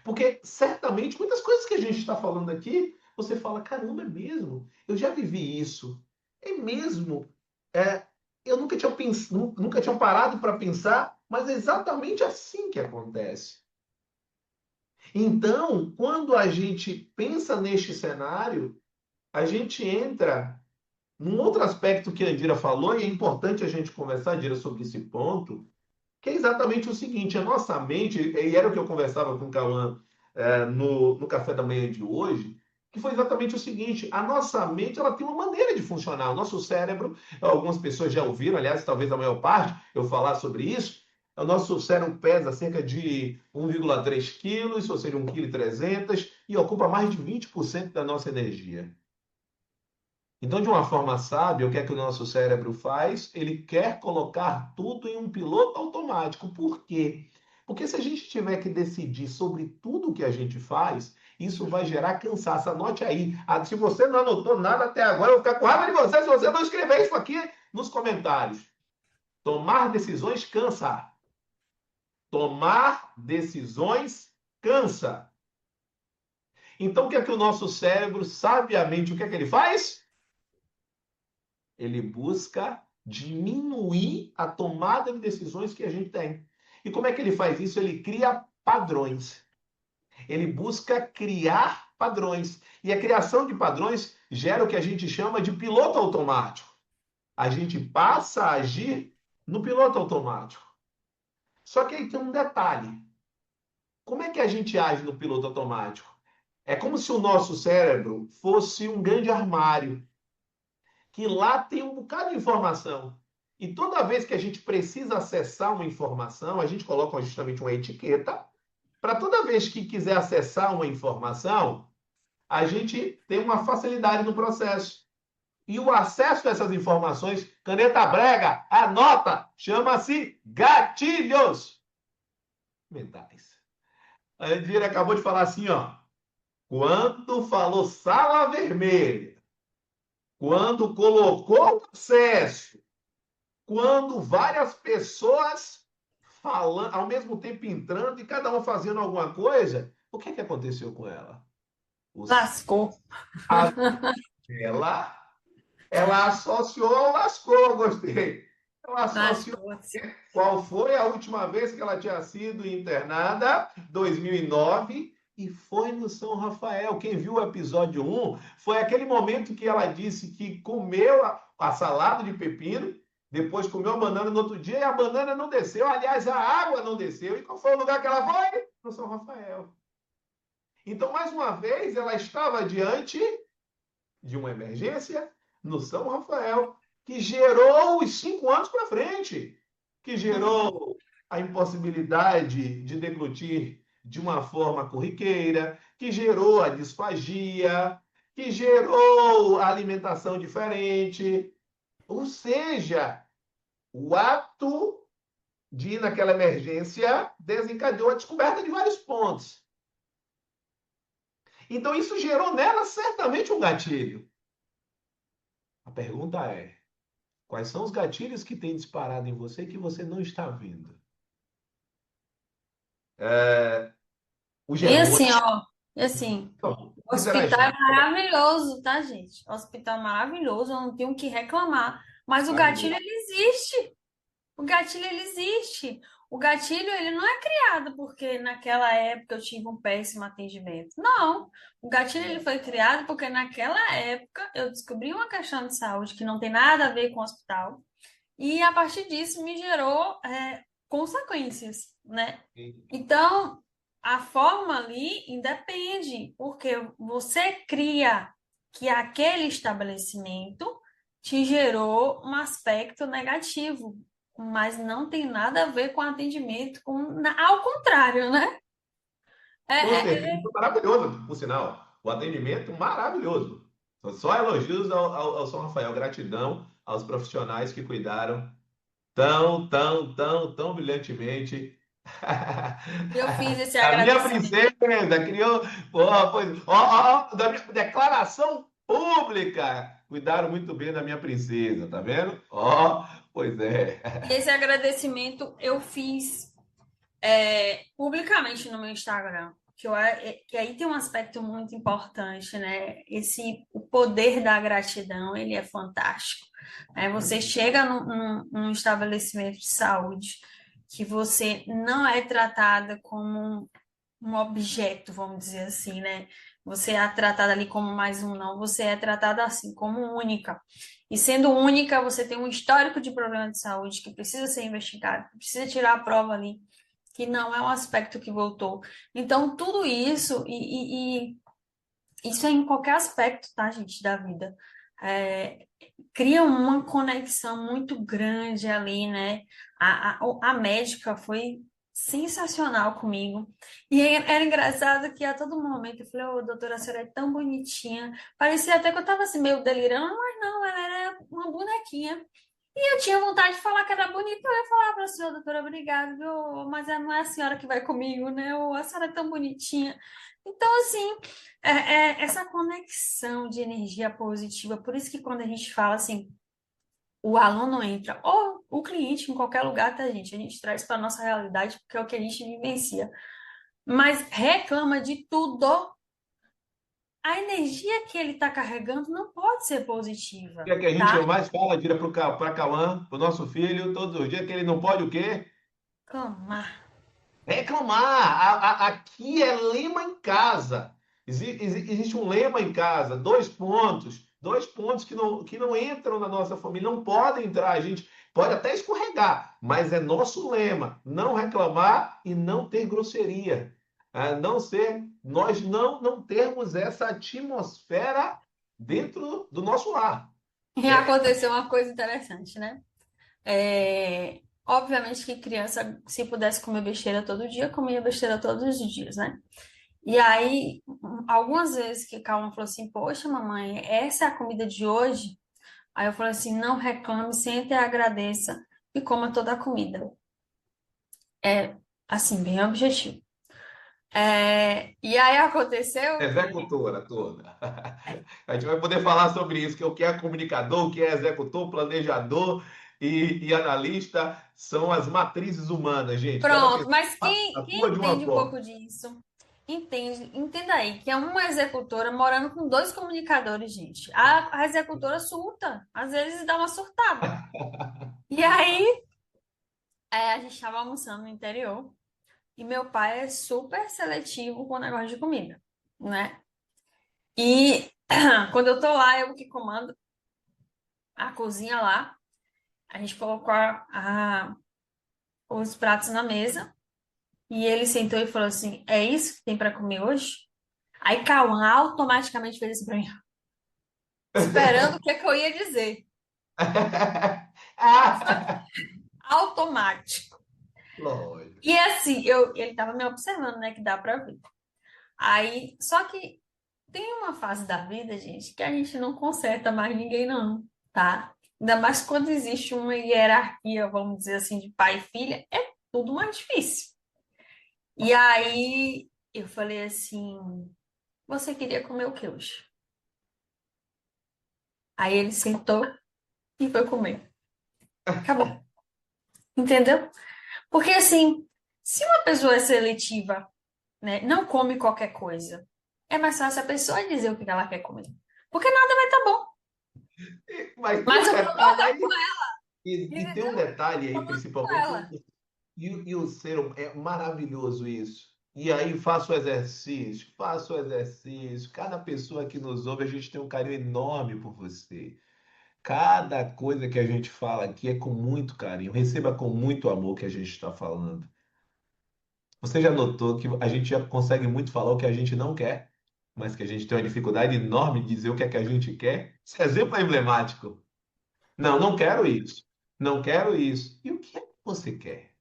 Porque certamente muitas coisas que a gente está falando aqui, você fala, caramba, é mesmo? Eu já vivi isso. É mesmo? É, eu nunca tinha parado para pensar, mas é exatamente assim que acontece. Então, quando a gente pensa neste cenário, a gente entra num outro aspecto que a Andira falou, e é importante a gente conversar, Andira, sobre esse ponto, que é exatamente o seguinte: a nossa mente, e era o que eu conversava com o Cauã no café da manhã de hoje, que foi exatamente o seguinte: a nossa mente ela tem uma maneira de funcionar. O nosso cérebro, algumas pessoas já ouviram, aliás, talvez a maior parte, eu falar sobre isso. O nosso cérebro pesa cerca de 1,3 quilos, ou seja, 1,3 kg, e ocupa mais de 20% da nossa energia. Então, de uma forma sábia, o que é que o nosso cérebro faz? Ele quer colocar tudo em um piloto automático. Por quê? Porque se a gente tiver que decidir sobre tudo que a gente faz, isso vai gerar cansaço. Anote aí. Se você não anotou nada até agora, eu vou ficar com raiva de você se você não escrever isso aqui nos comentários. Tomar decisões cansa. Tomar decisões cansa. Então, o que é que o nosso cérebro, sabiamente, o que é que ele faz? Ele busca diminuir a tomada de decisões que a gente tem. E como é que ele faz isso? Ele cria padrões. Ele busca criar padrões. E a criação de padrões gera o que a gente chama de piloto automático. A gente passa a agir no piloto automático. Só que aí tem um detalhe. Como é que a gente age no piloto automático? É como se o nosso cérebro fosse um grande armário que lá tem um bocado de informação. E toda vez que a gente precisa acessar uma informação, a gente coloca justamente uma etiqueta. Para toda vez que quiser acessar uma informação, a gente tem uma facilidade no processo. E o acesso a essas informações, caneta brega, anota, chama-se gatilhos mentais. A Andira acabou de falar assim, ó. Quando falou sala vermelha, quando colocou o acesso, quando várias pessoas falando, ao mesmo tempo entrando e cada uma fazendo alguma coisa, o que é que aconteceu com ela? Os, Lascou. a, ela, ela associou, lascou, gostei. Ela associou. Lascou. Qual foi a última vez que ela tinha sido internada? 2009. E foi no São Rafael. Quem viu o episódio 1 foi aquele momento que ela disse que comeu a salada de pepino, depois comeu a banana no outro dia e a banana não desceu. Aliás, a água não desceu. E qual foi o lugar que ela foi? No São Rafael. Então, mais uma vez, ela estava diante de uma emergência no São Rafael, que gerou os 5 anos para frente, que gerou a impossibilidade de deglutir de uma forma corriqueira, que gerou a disfagia, que gerou a alimentação diferente. Ou seja, o ato de ir naquela emergência desencadeou a descoberta de vários pontos. Então, isso gerou nela certamente um gatilho. A pergunta é: quais são os gatilhos que têm disparado em você que você não está vendo? O E Gerônimo, assim, ó, e assim, o hospital é interagindo. maravilhoso, tá, gente? O hospital é maravilhoso, eu não tenho o que reclamar. Mas o gatilho, Maravilhoso. ele existe. O gatilho, ele existe. O gatilho, ele não é criado porque naquela época eu tive um péssimo atendimento. Não. O gatilho, ele foi criado porque naquela época eu descobri uma questão de saúde que não tem nada a ver com o hospital. E a partir disso me gerou consequências, né? Então, a forma ali independe, porque você cria que aquele estabelecimento te gerou um aspecto negativo, mas não tem nada a ver com atendimento, ao contrário, né? É, Com é, certeza, é, foi maravilhoso, por sinal. O atendimento maravilhoso. Só elogios ao São Rafael. Gratidão aos profissionais que cuidaram tão brilhantemente. E eu fiz esse A minha agradecimento. princesa criou. Porra, pois, ó, da minha declaração pública. Cuidaram muito bem da minha princesa, tá vendo? Ó, pois é. E esse agradecimento eu fiz publicamente no meu Instagram. Que aí tem um aspecto muito importante, né? O poder da gratidão, ele é fantástico. Né? Você chega num estabelecimento de saúde que você não é tratada como um objeto, vamos dizer assim, né? Você é tratada ali como mais um, não. Você é tratada assim, como única. E sendo única, você tem um histórico de problema de saúde que precisa ser investigado, que precisa tirar a prova ali, que não é um aspecto que voltou. Então, tudo isso, isso é em qualquer aspecto, tá, gente, da vida. É, cria uma conexão muito grande ali, né? A médica foi sensacional comigo. E era engraçado que a todo momento eu falei, ô, doutora, a senhora é tão bonitinha. Parecia até que eu tava assim, meio delirando, mas não, ela era uma bonequinha. E eu tinha vontade de falar que era bonita, eu ia falar para a senhora, doutora, obrigada, viu? Mas não é a senhora que vai comigo, né? Ou a senhora é tão bonitinha. Então, assim, essa conexão de energia positiva, por isso que quando a gente fala assim, o aluno entra, ou o cliente em qualquer lugar, tá, gente? A gente traz para nossa realidade, porque é o que a gente vivencia. Mas reclama de tudo. A energia que ele está carregando não pode ser O positiva, que é que a gente tá? mais fala, tira para Cauã, para o nosso filho, todos os dias, que ele não pode o quê? Reclamar. Reclamar. Aqui é lema em casa. Existe um lema em casa, dois pontos que não entram na nossa família, não podem entrar. A gente pode até escorregar, mas é nosso lema: não reclamar e não ter grosseria. Não ser, nós não termos essa atmosfera dentro do nosso lar. E aconteceu uma coisa interessante, né? Obviamente que criança, se pudesse comer besteira todo dia, comia besteira todos os dias, né? E aí, algumas vezes que Calma falou assim, poxa, mamãe, essa é a comida de hoje? Aí eu falei assim, não reclame, sente e agradeça e coma toda a comida. É, assim, bem objetivo. E aí aconteceu que... Executora toda. A gente vai poder falar sobre isso, que o que é comunicador, o que é executor, planejador e analista são as matrizes humanas, gente. Cada Pronto, pessoa mas quem atua de uma entende um forma. pouco disso, entenda aí, que é uma executora morando com dois comunicadores, gente. A executora surta, às vezes dá uma surtada. E aí, a gente estava almoçando no interior, e meu pai é super seletivo com o negócio de comida, né? E quando eu tô lá, eu que comando a cozinha lá, a gente colocou os pratos na mesa, e ele sentou e falou assim: é isso que tem para comer hoje? Aí Cauã automaticamente fez assim pra mim, esperando o que, que eu ia dizer. Automático. Lógico. E assim, ele tava me observando, né? Que dá pra ver. Aí, só que tem uma fase da vida, gente, que a gente não conserta mais ninguém, não, tá? Ainda mais quando existe uma hierarquia, vamos dizer assim, de pai e filha, é tudo mais difícil. E aí eu falei assim: você queria comer o que hoje? Aí ele sentou e foi comer. Acabou. Entendeu? Porque assim, se uma pessoa é seletiva, né, não come qualquer coisa, é mais fácil a pessoa dizer o que ela quer comer. Porque nada vai estar bom. Mas tem Mas um o problema é com detalhe, e tem um entendeu? detalhe aí, Com principalmente, ela. e o ser é maravilhoso isso. E aí faça o exercício. Cada pessoa que nos ouve, a gente tem um carinho enorme por você. Cada coisa que a gente fala aqui é com muito carinho. Receba com muito amor o que a gente está falando. Você já notou que a gente já consegue muito falar o que a gente não quer, mas que a gente tem uma dificuldade enorme de dizer o que é que a gente quer? Esse exemplo é emblemático. Não, não quero isso. Não quero isso. E o que é que você quer?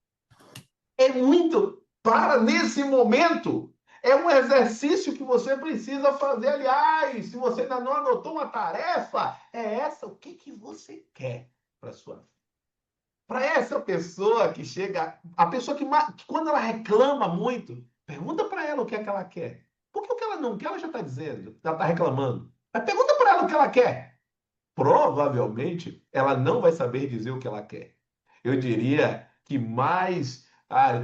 É muito. Para nesse momento. É um exercício que você precisa fazer. Aliás, se você ainda não anotou uma tarefa, é essa. O que que você quer para sua vida? Para essa pessoa que chega, a pessoa que quando ela reclama muito, pergunta para ela o que é que ela quer. Porque o que ela não quer, ela já está dizendo, ela está reclamando. Mas pergunta para ela o que ela quer. Provavelmente ela não vai saber dizer o que ela quer. Eu diria que mais.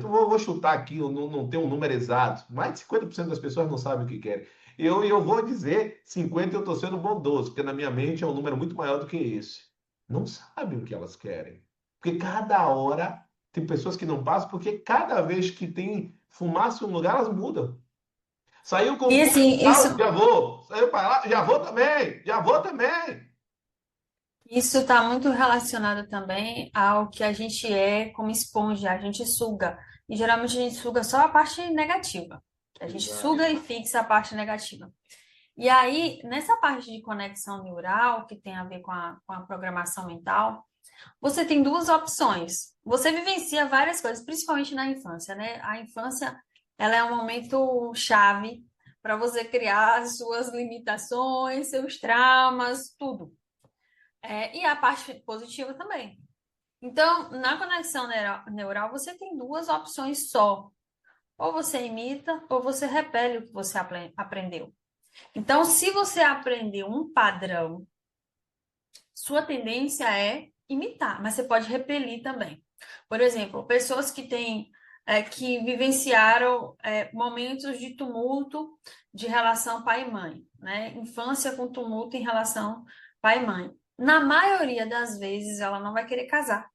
Vou chutar aqui, eu não tenho um número exato. Mais de 50% das pessoas não sabem o que querem. Eu vou dizer 50% eu estou sendo bondoso, porque na minha mente é um número muito maior do que esse. Não sabem o que elas querem. Porque cada hora tem pessoas que não passam, porque cada vez que tem fumaça em um lugar, elas mudam. Saiu com E fulano e assim, tal, já vou. Saiu para lá, já vou também. Já vou também. isso está muito relacionado também ao que a gente é como esponja, a gente suga. E geralmente a gente suga só a parte negativa. A gente Exato. suga e fixa a parte negativa. E aí, nessa parte de conexão neural, que tem a ver com a programação mental, você tem duas opções. Você vivencia várias coisas, principalmente na infância, né? A infância, ela é um momento chave para você criar as suas limitações, seus traumas, tudo. E a parte positiva também. Então, na conexão neural, você tem duas opções só. Ou você imita, ou você repele o que você aprendeu. Então, se você aprendeu um padrão, sua tendência é imitar, mas você pode repelir também. Por exemplo, pessoas que têm, que vivenciaram momentos de tumulto de relação pai e mãe, né? Infância com tumulto em relação pai e mãe. Na maioria das vezes, ela não vai querer casar,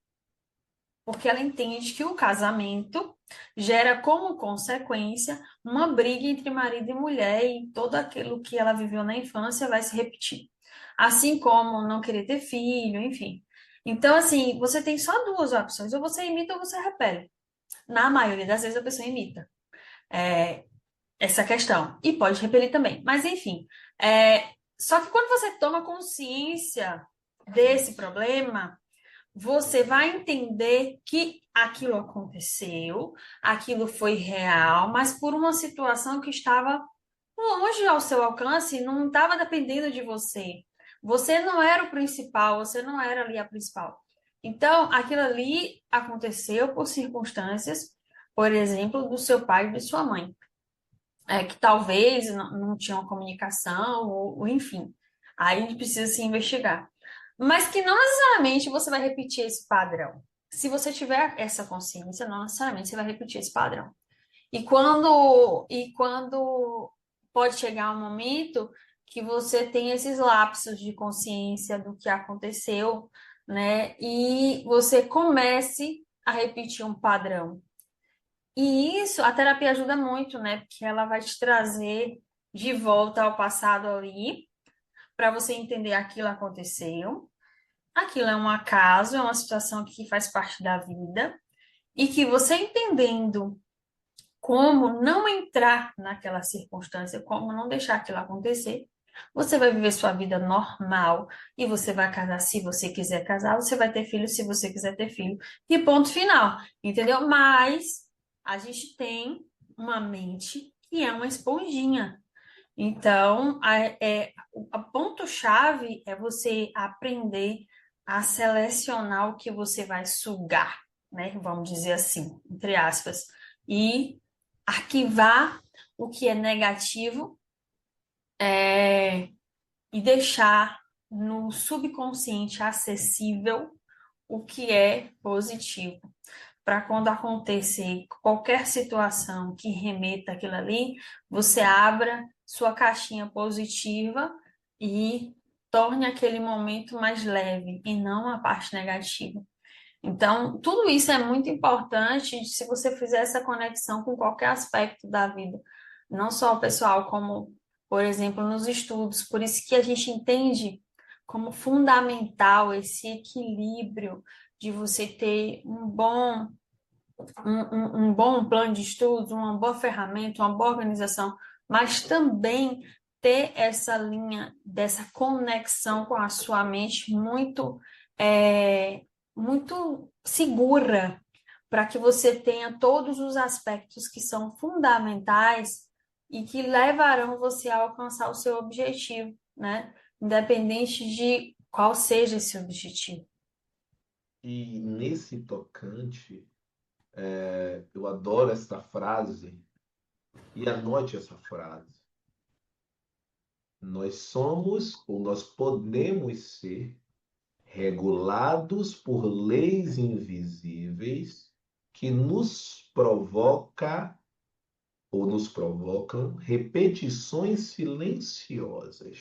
porque ela entende que o casamento gera como consequência uma briga entre marido e mulher e tudo aquilo que ela viveu na infância vai se repetir. Assim como não querer ter filho, enfim. Então, assim, você tem só duas opções, ou você imita ou você repele. Na maioria das vezes a pessoa imita essa questão. E pode repelir também. Mas, enfim. Só que quando você toma consciência desse problema, você vai entender que aquilo aconteceu, aquilo foi real, mas por uma situação que estava longe ao seu alcance, não estava dependendo de você. Você não era o principal, você não era ali a principal. Então, aquilo ali aconteceu por circunstâncias, por exemplo, do seu pai e de sua mãe, que talvez não tinham comunicação, ou enfim. Aí a gente precisa se investigar. Mas que não necessariamente você vai repetir esse padrão. Se você tiver essa consciência, não necessariamente você vai repetir esse padrão. E quando pode chegar um momento que você tem esses lapsos de consciência do que aconteceu, né? E você comece a repetir um padrão. E isso, a terapia ajuda muito, né? Porque ela vai te trazer de volta ao passado ali, para você entender aquilo aconteceu. Aquilo é um acaso, é uma situação que faz parte da vida, e que você entendendo como não entrar naquela circunstância, como não deixar aquilo acontecer, você vai viver sua vida normal e você vai casar se você quiser casar, você vai ter filho se você quiser ter filho, e ponto final, entendeu? Mas a gente tem uma mente que é uma esponjinha. Então, o ponto-chave é você aprender a selecionar o que você vai sugar, né? Vamos dizer assim, entre aspas, e arquivar o que é negativo, é, e deixar no subconsciente acessível o que é positivo. Para quando acontecer qualquer situação que remeta aquilo ali, você abra sua caixinha positiva e torne aquele momento mais leve e não a parte negativa. Então, tudo isso é muito importante se você fizer essa conexão com qualquer aspecto da vida, não só o pessoal, como, por exemplo, nos estudos. Por isso que a gente entende como fundamental esse equilíbrio de você ter um bom plano de estudos, uma boa ferramenta, uma boa organização, mas também ter essa linha dessa conexão com a sua mente é, muito segura, para que você tenha todos os aspectos que são fundamentais e que levarão você a alcançar o seu objetivo, né? Independente de qual seja esse objetivo. E nesse tocante, eu adoro essa frase, e anote essa frase. Nós somos, ou nós podemos ser, regulados por leis invisíveis que nos provoca ou nos provocam repetições silenciosas.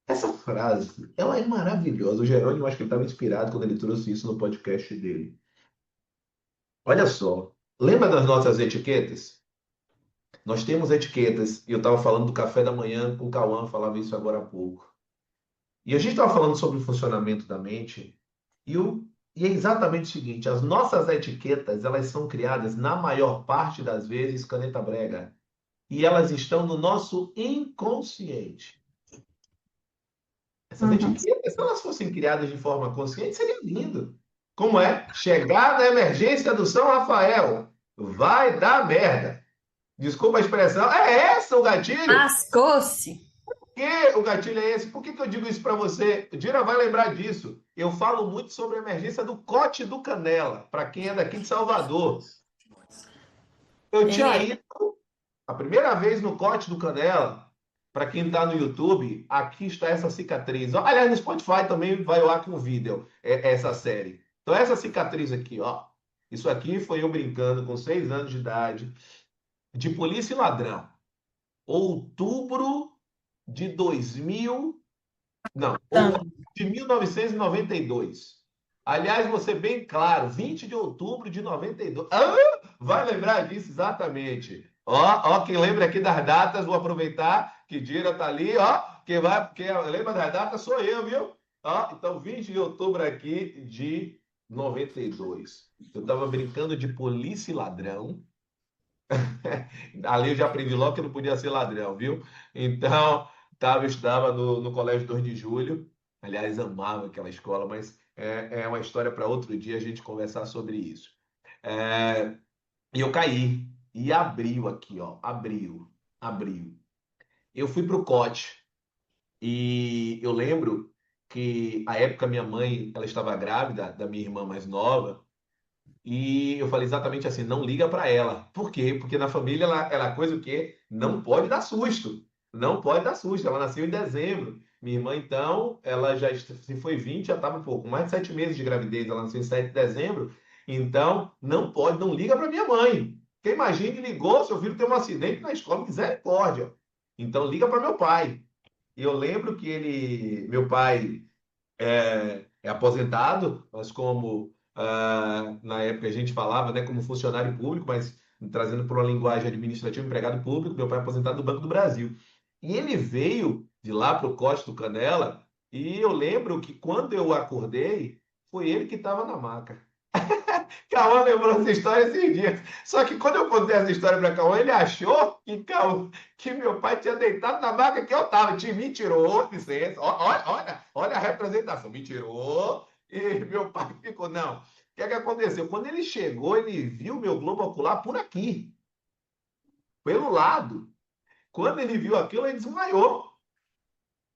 Essa frase, ela é maravilhosa. O Jerônimo, acho que ele estava inspirado quando ele trouxe isso no podcast dele. Olha só, lembra das nossas etiquetas? Nós temos etiquetas, e eu estava falando do café da manhã com o Cauã, falava isso agora há pouco. E a gente estava falando sobre o funcionamento da mente, e é exatamente o seguinte: as nossas etiquetas, elas são criadas, na maior parte das vezes, caneta brega, e elas estão no nosso inconsciente. Essas Uhum. etiquetas, se elas fossem criadas de forma consciente, seria lindo. Como é? Chegar na emergência do São Rafael. Vai dar merda. Desculpa a expressão. É essa o gatilho? Lascou-se. Por que o gatilho é esse? Por que que eu digo isso para você? Dira vai lembrar disso. Eu falo muito sobre a emergência do Cote do Canela, para quem é daqui de Salvador. Eu Ele tinha é. ido a primeira vez no Cote do Canela. Para quem está no YouTube, aqui está essa cicatriz. Ó, aliás, no Spotify também vai lá com o vídeo, essa série. Então, essa cicatriz aqui, ó. Isso aqui foi eu brincando com 6 anos de idade, de polícia e ladrão. Outubro de 2000. Não, outubro Então, de 1992. Aliás, vou ser bem claro, 20 de outubro de 92. Ah, vai lembrar disso exatamente. Ó, ó, quem lembra aqui das datas, vou aproveitar que Dira tá ali, ó. Quem lembra das datas sou eu, viu? Ó, então, 20 de outubro aqui de 92. Eu tava brincando de polícia e ladrão. Ali eu já aprendi logo que eu não podia ser ladrão, viu? Então, eu estava no Colégio 2 de Julho. Aliás, amava aquela escola, mas é uma história para outro dia a gente conversar sobre isso. É, e eu caí. E abriu aqui, ó. Abriu. Eu fui pro COT. E eu lembro que, à época, minha mãe, ela estava grávida da minha irmã mais nova. E eu falei exatamente assim, não liga para ela. Por quê? Porque na família ela é coisa o quê? Não pode dar susto. Não pode dar susto. Ela nasceu em dezembro. Minha irmã, então, ela já, se foi 20 já estava com mais de 7 meses de gravidez. Ela nasceu em 7 de dezembro. Então, não pode, não liga para minha mãe. Porque imagine, ligou, seu filho tem um acidente na escola, misericórdia. Então, liga para meu pai. E eu lembro que meu pai é aposentado, mas como na época a gente falava, né, como funcionário público, mas trazendo para uma linguagem administrativa, empregado público, meu pai é aposentado do Banco do Brasil. E ele veio de lá para o Costa do Canela, e eu lembro que quando eu acordei, foi ele que estava na maca. Cauã lembrou essa história esses dias. Só que quando eu contei essa história para Cauã, ele achou que meu pai tinha deitado na maca que eu estava. Me tirou, licença. Olha a representação. Me tirou e meu pai ficou. Não. O que é que aconteceu? Quando ele chegou, ele viu meu globo ocular por aqui, pelo lado. Quando ele viu aquilo, ele desmaiou.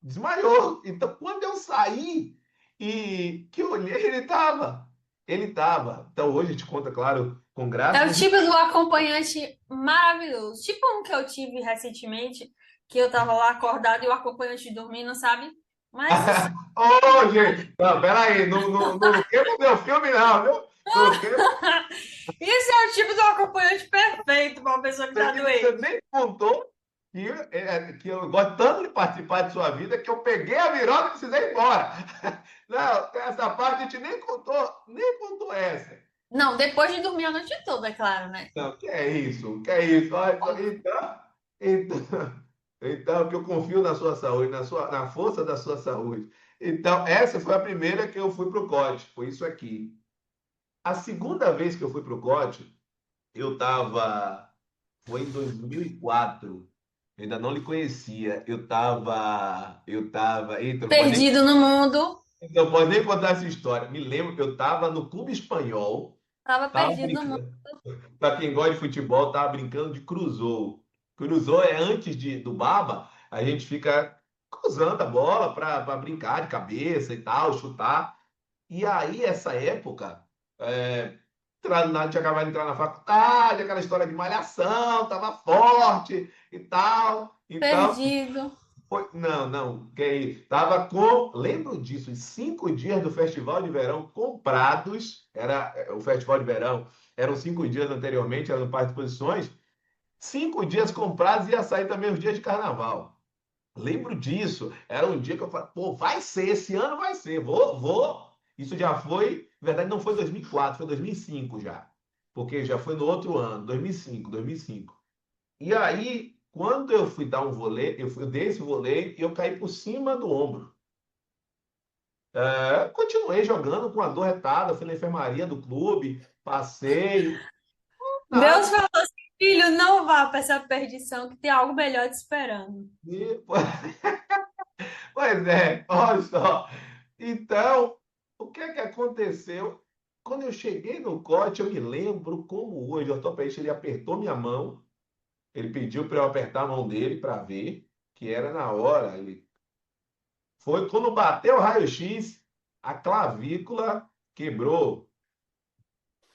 Desmaiou. Então, quando eu saí e que eu olhei, ele estava. Ele estava. Então, hoje a gente conta, claro, com graça, é o mas tipo do acompanhante maravilhoso. Tipo um que eu tive recentemente, que eu tava lá acordada e o acompanhante dormindo, sabe? Mas isso, Ô, gente, não, peraí, não queima o meu filme, não, viu? Não queima, isso é o tipo do acompanhante perfeito para uma pessoa que tá você doente. nem contou que eu gosto tanto de participar de sua vida que eu peguei a virada e precisei ir embora. Não, essa parte a gente nem contou essa. Não, depois de dormir a noite toda, é claro, né? Não, que é isso? Que é isso? Olha, então, que eu confio na sua saúde, na força da sua saúde. Então, essa foi a primeira que eu fui para o COD, foi isso aqui. A segunda vez que eu fui para o COD, eu estava. Foi em 2004. Eu ainda não lhe conhecia. Eita, Perdido no mundo, não pode nem contar essa história. Me lembro que eu estava no Clube Espanhol, tava estava perdido no mundo. brincando. Para quem gosta de futebol, estava brincando de cruzou. Cruzou é antes do baba, a gente fica cruzando a bola para brincar de cabeça e tal, chutar. E aí, essa época, tinha acabado de entrar na faculdade, aquela história de malhação, tava forte e tal. Então, Perdido. não, não, tava com, lembro disso, os 5 dias do Festival de Verão comprados, o Festival de Verão, eram 5 dias anteriormente, eram no Parque de Exposições, 5 dias comprados e ia sair também os dias de Carnaval. Lembro disso. Era um dia que eu falei, pô, vai ser, esse ano vai ser, vou. Isso já foi, na verdade não foi 2004, foi 2005 já. Porque já foi no outro ano, 2005, 2005. E aí, quando eu fui dar um vôlei, eu dei esse vôlei e eu caí por cima do ombro. Continuei jogando com a dor retada, fui na enfermaria do clube, passei, Deus nada. falou assim, filho, não vá para essa perdição, que tem algo melhor te esperando. E, pois é, olha só. Então, o que é que aconteceu? Quando eu cheguei no corte, eu me lembro como hoje, o ortopedista ele apertou minha mão, ele pediu para eu apertar a mão dele para ver, que era na hora. Foi quando bateu o raio-x, a clavícula quebrou,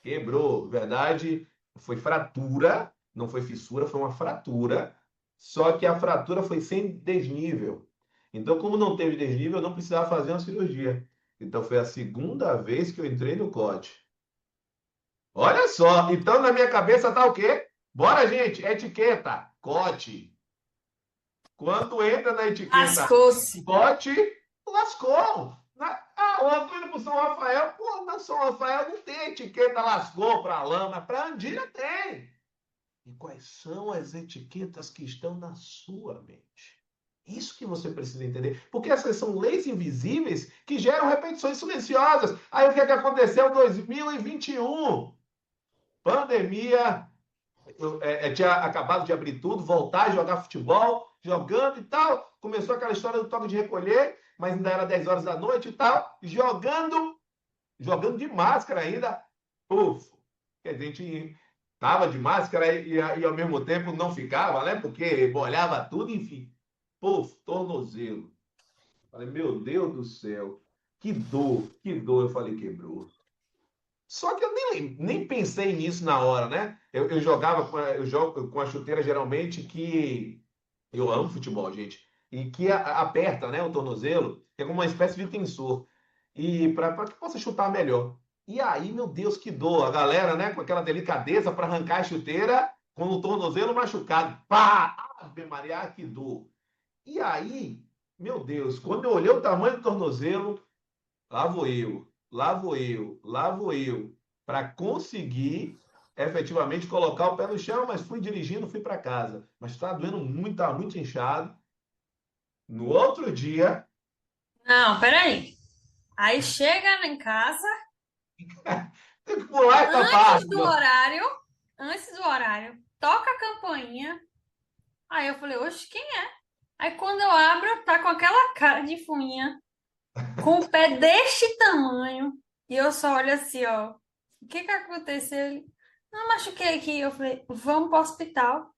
quebrou. Verdade, foi fratura, não foi fissura, foi uma fratura. Só que a fratura foi sem desnível. Então, como não teve desnível, eu não precisava fazer uma cirurgia. Então, foi a segunda vez que eu entrei no COT. Olha só, então na minha cabeça tá o quê? Bora, gente, etiqueta, COT. Quando entra na etiqueta Lascou-se. COT, lascou. Eu tô indo pro São Rafael, pô, na São Rafael não tem etiqueta lascou para lama, para Andira tem. E quais são as etiquetas que estão na sua mente? Isso que você precisa entender. Porque essas são leis invisíveis que geram repetições silenciosas. Aí o que é que aconteceu em 2021? Pandemia, eu tinha acabado de abrir tudo, voltar a jogar futebol, jogando e tal. Começou aquela história do toque de recolher, mas ainda era 10 horas da noite e tal. Jogando de máscara ainda. Puf, que a gente tava de máscara e ao mesmo tempo não ficava, né? Porque molhava tudo, enfim. Puf, tornozelo. Falei, meu Deus do céu, que dor, que dor. Eu falei, quebrou. Só que eu nem pensei nisso na hora, né? Eu jogava, eu jogo com a chuteira geralmente que eu amo futebol, gente, e que aperta, né, o tornozelo, que é como uma espécie de tensor, e para que possa chutar melhor. E aí, meu Deus, que dor! A galera, né, com aquela delicadeza para arrancar a chuteira com o tornozelo machucado. Pá! Ave Maria, que dor! E aí, meu Deus, quando eu olhei o tamanho do tornozelo, lá vou eu, lá vou eu, lá vou eu, para conseguir efetivamente colocar o pé no chão, mas fui dirigindo, fui para casa. Mas está doendo muito, está muito inchado. No outro dia, Não, peraí. Aí chega em casa, tem que pular essa antes parte. do horário, antes do horário, toca a campainha. Aí eu falei, oxe, quem é? Aí quando eu abro, tá com aquela cara de fuinha, com o pé deste tamanho. E eu só olho assim, ó. O que que aconteceu? Ele, não, machuquei aqui. Eu falei, vamos pro hospital.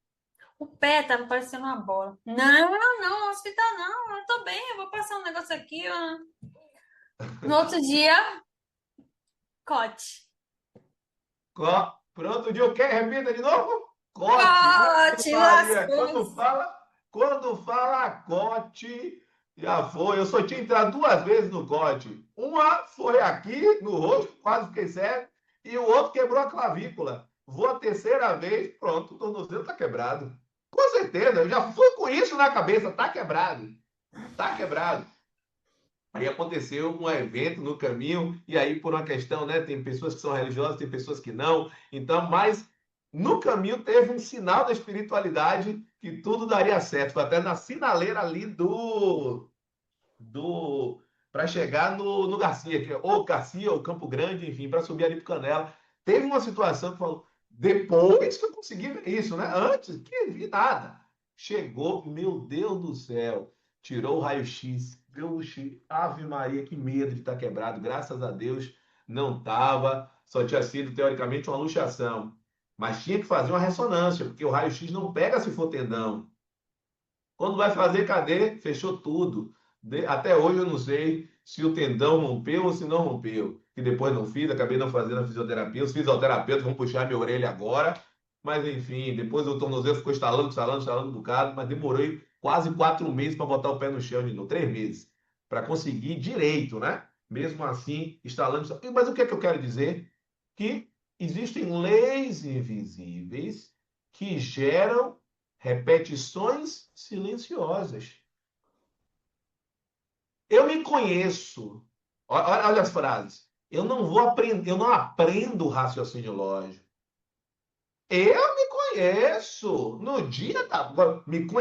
O pé tava parecendo uma bola. Não, não, hospital não. Eu tô bem, eu vou passar um negócio aqui, ó. No outro dia, cote. Pronto, o dia o quê? Repita de novo? Cote. Ave Cote, Maria, lascou-se. quando fala cote, já foi. Eu só tinha entrado 2 vezes no cote. Uma foi aqui no rosto, quase fiquei cego, e o outro quebrou a clavícula. Vou a terceira vez, pronto, o tornozelo tá quebrado. Com certeza, eu já fui com isso na cabeça, tá quebrado. Tá quebrado. Aí aconteceu um evento no caminho, e aí, por uma questão, né? Tem pessoas que são religiosas, tem pessoas que não. Então, mas no caminho teve um sinal da espiritualidade que tudo daria certo. Foi até na sinaleira ali do para chegar no Garcia, que é ou Garcia ou Campo Grande, enfim, para subir ali para Canela. Teve uma situação que falou, depois que eu consegui ver isso, né? Antes, que vi nada. Chegou, meu Deus do céu, tirou o raio-x, viu o X, Ave Maria, que medo de estar quebrado. Graças a Deus não estava, só tinha sido teoricamente uma luxação. Mas tinha que fazer uma ressonância, porque o raio-x não pega se for tendão. Quando vai fazer, cadê? Fechou tudo. Até hoje eu não sei se o tendão rompeu ou se não rompeu. Que depois não fiz, acabei não fazendo a fisioterapia. Os fisioterapeutas vão puxar minha orelha agora. Mas enfim, depois o tornozelo ficou estalando, estalando, estalando um bocado. Mas demorei quase 4 meses para botar o pé no chão de novo. 3 meses. Para conseguir direito, né? Mesmo assim, instalando. Mas o que é que eu quero dizer? Que existem leis invisíveis que geram repetições silenciosas. Eu me conheço. Olha as frases. Eu não vou aprender, eu não aprendo raciocínio lógico. Eu me conheço. No dia da.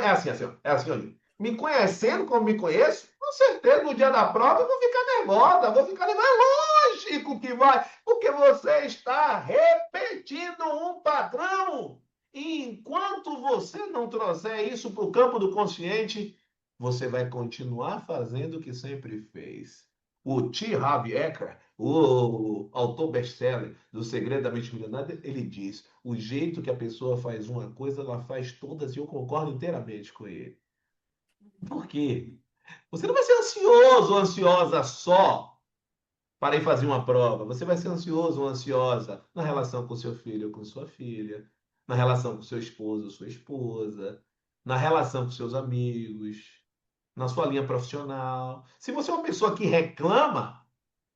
É assim, ó, é assim, olha. Me conhecendo como me conheço, com certeza no dia da prova eu vou ficar nervosa, vou ficar nervosa. É lógico que vai, porque você está repetindo um padrão. E enquanto você não trouxer isso para o campo do consciente, você vai continuar fazendo o que sempre fez. O T. Harv Eker, o autor best-seller do Segredo da Mente Milionária, ele diz: o jeito que a pessoa faz uma coisa, ela faz todas, e eu concordo inteiramente com ele. Por quê? Você não vai ser ansioso ou ansiosa só para ir fazer uma prova. Você vai ser ansioso ou ansiosa na relação com seu filho ou com sua filha, na relação com seu esposo ou sua esposa, na relação com seus amigos, na sua linha profissional. Se você é uma pessoa que reclama,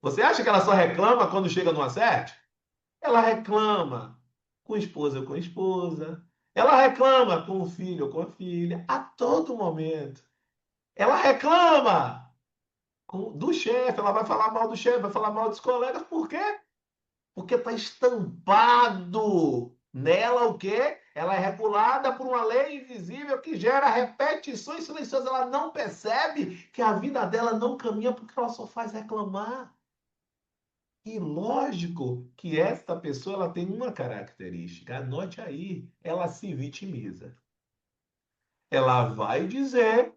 você acha que ela só reclama quando chega no acerto? Ela reclama com esposa ou com esposa. Ela reclama com o filho ou com a filha, a todo momento. Ela reclama do chefe, ela vai falar mal do chefe, vai falar mal dos colegas. Por quê? Porque está estampado nela o quê? Ela é regulada por uma lei invisível que gera repetições silenciosas. Ela não percebe que a vida dela não caminha porque ela só faz reclamar. E lógico que esta pessoa ela tem uma característica. Anote aí, ela se vitimiza. Ela vai dizer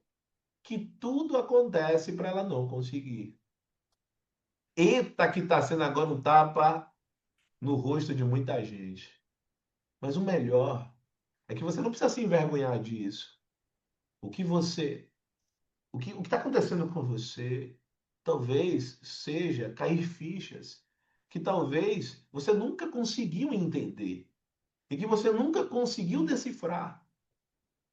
que tudo acontece para ela não conseguir. Eita, que está sendo agora um tapa no rosto de muita gente. Mas o melhor é que você não precisa se envergonhar disso. O que você, o que está acontecendo com você, talvez seja cair fichas que talvez você nunca conseguiu entender e que você nunca conseguiu decifrar.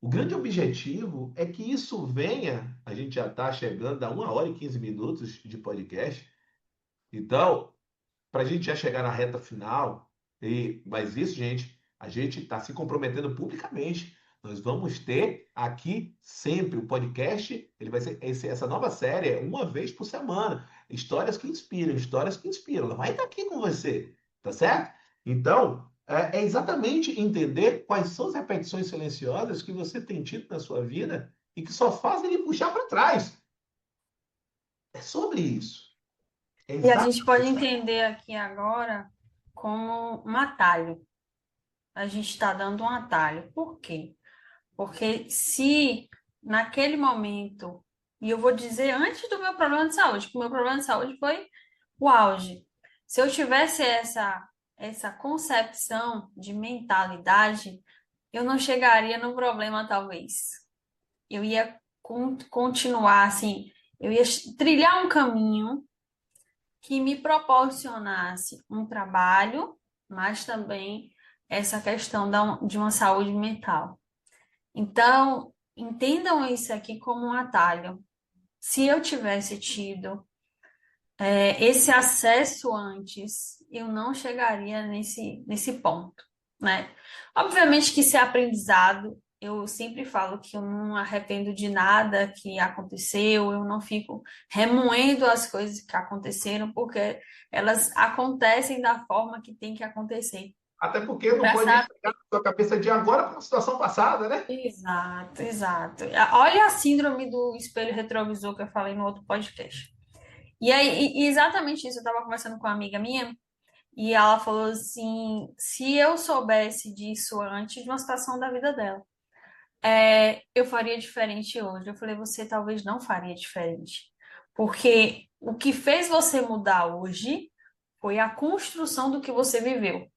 O grande objetivo é que isso venha. A gente já está chegando a 1 hora e 15 minutos de podcast. Então, para a gente já chegar na reta final, mas isso, gente, a gente está se comprometendo publicamente. Nós vamos ter aqui sempre o podcast. Ele vai ser essa nova série, uma vez por semana. Histórias que inspiram, histórias que inspiram. Ela vai estar aqui com você, tá certo? Então, é exatamente entender quais são as repetições silenciosas que você tem tido na sua vida e que só fazem ele puxar para trás. É sobre isso. É E a gente exatamente. pode entender aqui agora como um atalho. A gente está dando um atalho. Por quê? Porque se naquele momento, e eu vou dizer antes do meu problema de saúde, que o meu problema de saúde foi o auge. Se eu tivesse essa concepção de mentalidade, eu não chegaria no problema, talvez. Eu ia continuar assim, eu ia trilhar um caminho que me proporcionasse um trabalho, mas também essa questão de uma saúde mental. Então, entendam isso aqui como um atalho. Se eu tivesse tido esse acesso antes, eu não chegaria nesse ponto, né? Obviamente que isso é aprendizado. Eu sempre falo que eu não arrependo de nada que aconteceu, eu não fico remoendo as coisas que aconteceram, porque elas acontecem da forma que tem que acontecer. Até porque não Pra pode saber. chegar na sua cabeça de agora com a situação passada, né? Exato, exato. Olha a síndrome do espelho retrovisor que eu falei no outro podcast. E aí, e exatamente isso, eu estava conversando com uma amiga minha e ela falou assim: se eu soubesse disso antes de uma situação da vida dela, eu faria diferente hoje. Eu falei: você talvez não faria diferente, porque o que fez você mudar hoje foi a construção do que você viveu.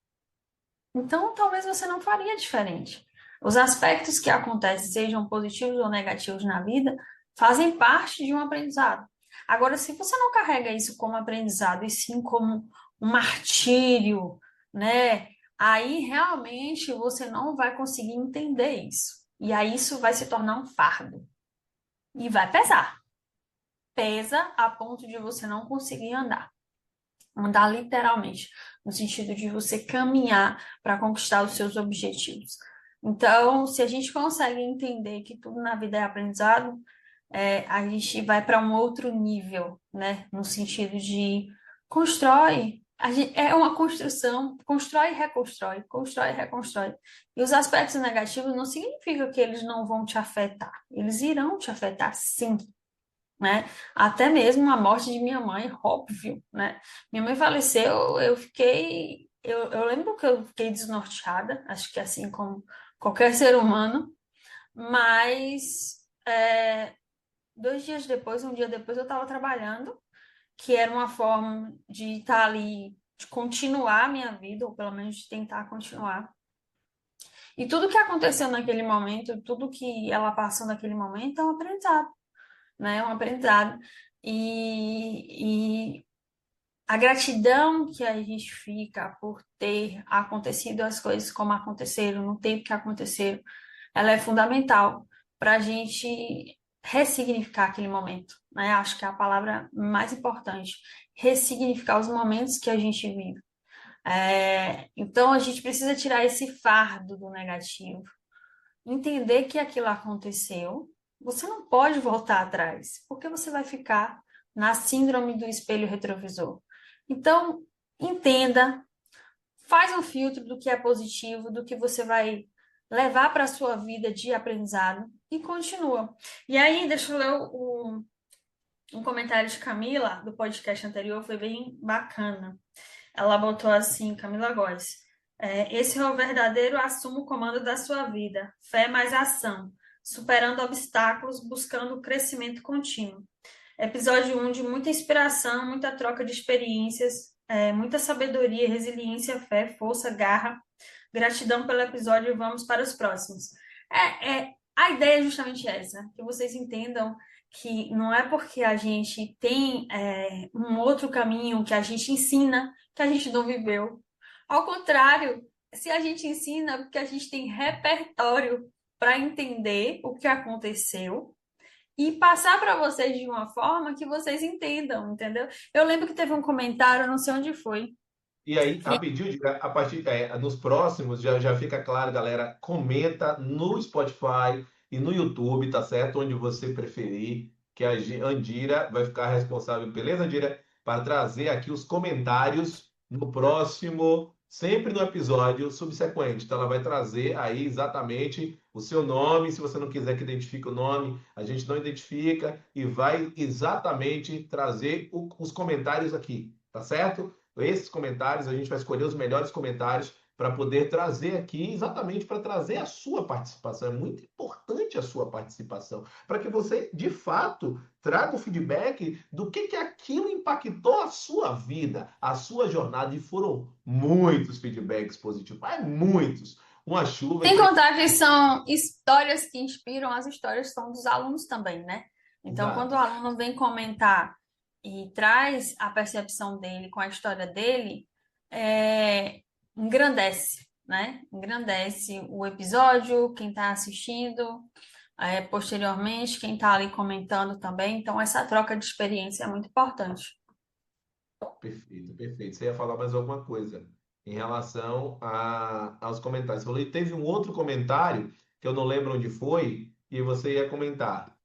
Então, talvez você não faria diferente. Os aspectos que acontecem, sejam positivos ou negativos na vida, fazem parte de um aprendizado. Agora, se você não carrega isso como aprendizado, e sim como um martírio, né? Aí realmente você não vai conseguir entender isso. E aí isso vai se tornar um fardo. E vai pesar. Pesa a ponto de você não conseguir andar. Andar literalmente, no sentido de você caminhar para conquistar os seus objetivos. Então, se a gente consegue entender que tudo na vida é aprendizado, a gente vai para um outro nível, né? No sentido de constrói. É uma construção, constrói e reconstrói. E os aspectos negativos não significa que eles não vão te afetar. Eles irão te afetar, sim, né? Até mesmo a morte de minha mãe, óbvio, né? Minha mãe faleceu, eu lembro que eu fiquei desnorteada, acho que assim como qualquer ser humano, mas 2 dias depois, um dia depois, eu estava trabalhando, que era uma forma de estar ali, de continuar a minha vida, ou pelo menos de tentar continuar. E tudo que aconteceu naquele momento, tudo que ela passou naquele momento é um aprendizado, né? É um aprendizado. E a gratidão que a gente fica por ter acontecido as coisas como aconteceram, no tempo que aconteceram, ela é fundamental para a gente ressignificar aquele momento, né? Acho que é a palavra mais importante, ressignificar os momentos que a gente vive. Então a gente precisa tirar esse fardo do negativo, entender que aquilo aconteceu, você não pode voltar atrás, porque você vai ficar na síndrome do espelho retrovisor. Então, entenda, faz um filtro do que é positivo, do que você vai levar para a sua vida de aprendizado e continua. E aí, deixa eu ler um comentário de Camila, do podcast anterior, foi bem bacana. Ela botou assim, Camila Góes. Esse é o verdadeiro assumo o comando da sua vida. Fé mais ação. Superando obstáculos, buscando crescimento contínuo. Episódio 1 de muita inspiração, muita troca de experiências, muita sabedoria, resiliência, fé, força, garra. Gratidão pelo episódio. Vamos para os próximos. A ideia é justamente essa, que vocês entendam que não é porque a gente tem um outro caminho que a gente ensina que a gente não viveu. Ao contrário, se a gente ensina, é porque a gente tem repertório para entender o que aconteceu e passar para vocês de uma forma que vocês entendam, entendeu? Eu lembro que teve um comentário, não sei onde foi, E aí, que rapidinho, a partir, nos próximos, já fica claro, galera, comenta no Spotify e no YouTube, tá certo? Onde você preferir, que a Andira vai ficar responsável, beleza, Andira? Para trazer aqui os comentários no próximo, sempre no episódio subsequente. Então, ela vai trazer aí exatamente o seu nome. Se você não quiser que identifique o nome, a gente não identifica e vai exatamente trazer os comentários aqui, tá certo? Esses comentários, a gente vai escolher os melhores comentários para poder trazer aqui, exatamente para trazer a sua participação. É muito importante a sua participação, para que você, de fato, traga o feedback do que aquilo impactou a sua vida, a sua jornada. E foram muitos feedbacks positivos, muitos. Uma chuva sem de. contar que são histórias que inspiram, as histórias são dos alunos também, né? Então, quando o Exato. aluno vem comentar e traz a percepção dele com a história dele, engrandece, né? Engrandece o episódio, quem está assistindo, posteriormente, quem está ali comentando também. Então, essa troca de experiência é muito importante. Perfeito, perfeito. Você ia falar mais alguma coisa em relação aos comentários. Você falou, e teve um outro comentário que eu não lembro onde foi, e você ia comentar.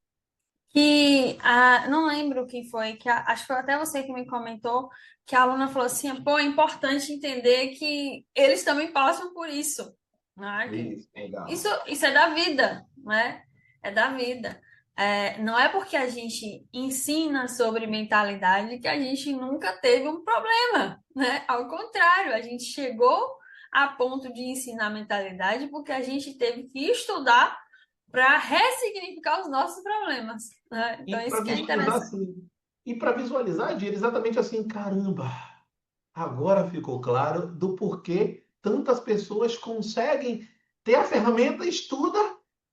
Não lembro quem foi, acho que foi até você que me comentou, que a aluna falou assim, pô, é importante entender que eles também passam por isso, né? Isso, legal. Isso é da vida, né? É da vida. Não é porque a gente ensina sobre mentalidade que a gente nunca teve um problema, né? Ao contrário, a gente chegou a ponto de ensinar mentalidade porque a gente teve que estudar para ressignificar os nossos problemas, né? Então, E para isso que é visualizar interessante. assim, e para visualizar, Dir, exatamente assim, caramba, agora ficou claro do porquê tantas pessoas conseguem ter a ferramenta, estuda,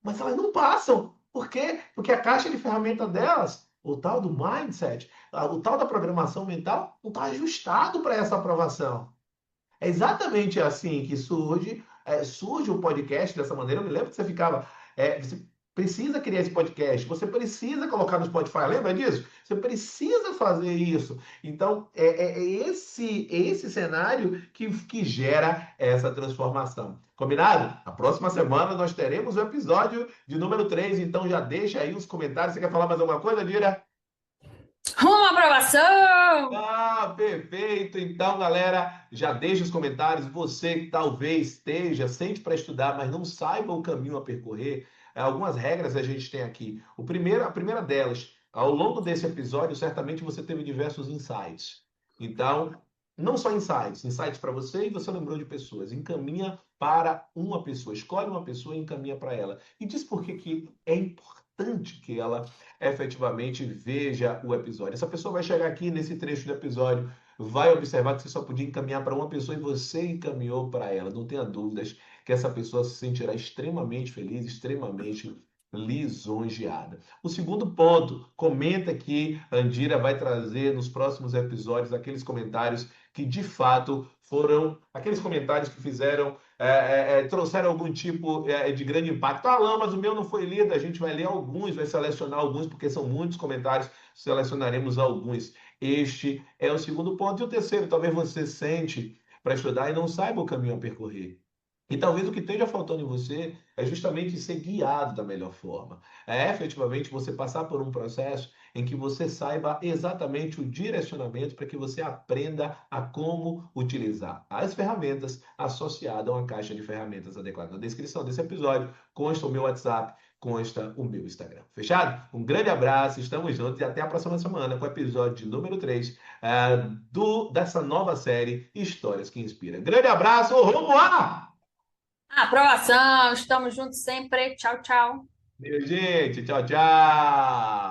mas elas não passam. Por quê? Porque a caixa de ferramenta delas, o tal do mindset, o tal da programação mental, não está ajustado para essa aprovação. É exatamente assim que surge o podcast dessa maneira. Eu me lembro que você ficava, você precisa criar esse podcast, você precisa colocar no Spotify, lembra disso? Você precisa fazer isso. Então, é esse cenário que gera essa transformação. Combinado? A próxima semana nós teremos o episódio de número 3. Então já deixa aí os comentários. Você quer falar mais alguma coisa, Dira? Uma aprovação! Ah, perfeito. Então, galera, já deixa os comentários. Você que talvez esteja, sente para estudar, mas não saiba o caminho a percorrer. Algumas regras a gente tem aqui. A primeira delas, ao longo desse episódio, certamente você teve diversos insights. Então, não só insights para você e você lembrou de pessoas. Encaminha para uma pessoa, escolhe uma pessoa e encaminha para ela. E diz por que que é importante que ela efetivamente veja o episódio. Essa pessoa vai chegar aqui nesse trecho do episódio, vai observar que você só podia encaminhar para uma pessoa e você encaminhou para ela. Não tenha dúvidas que essa pessoa se sentirá extremamente feliz, extremamente lisonjeada. O segundo ponto, comenta que a Andira vai trazer nos próximos episódios aqueles comentários que de fato foram aqueles comentários que fizeram trouxeram algum tipo de grande impacto. Ah, não, mas o meu não foi lido. A gente vai ler alguns, vai selecionar alguns, porque são muitos comentários, selecionaremos alguns. Este é o segundo ponto. E o terceiro, talvez você sente para estudar e não saiba o caminho a percorrer. E talvez o que esteja faltando em você é justamente ser guiado da melhor forma. É efetivamente você passar por um processo em que você saiba exatamente o direcionamento para que você aprenda a como utilizar as ferramentas associadas a uma caixa de ferramentas adequada. Na descrição desse episódio consta o meu WhatsApp, consta o meu Instagram. Fechado? Um grande abraço, estamos juntos e até a próxima semana com o episódio de número 3 dessa nova série Histórias que Inspiram. Grande abraço, vamos lá! Aprovação! Estamos juntos sempre. Tchau, tchau. Minha gente, tchau, tchau!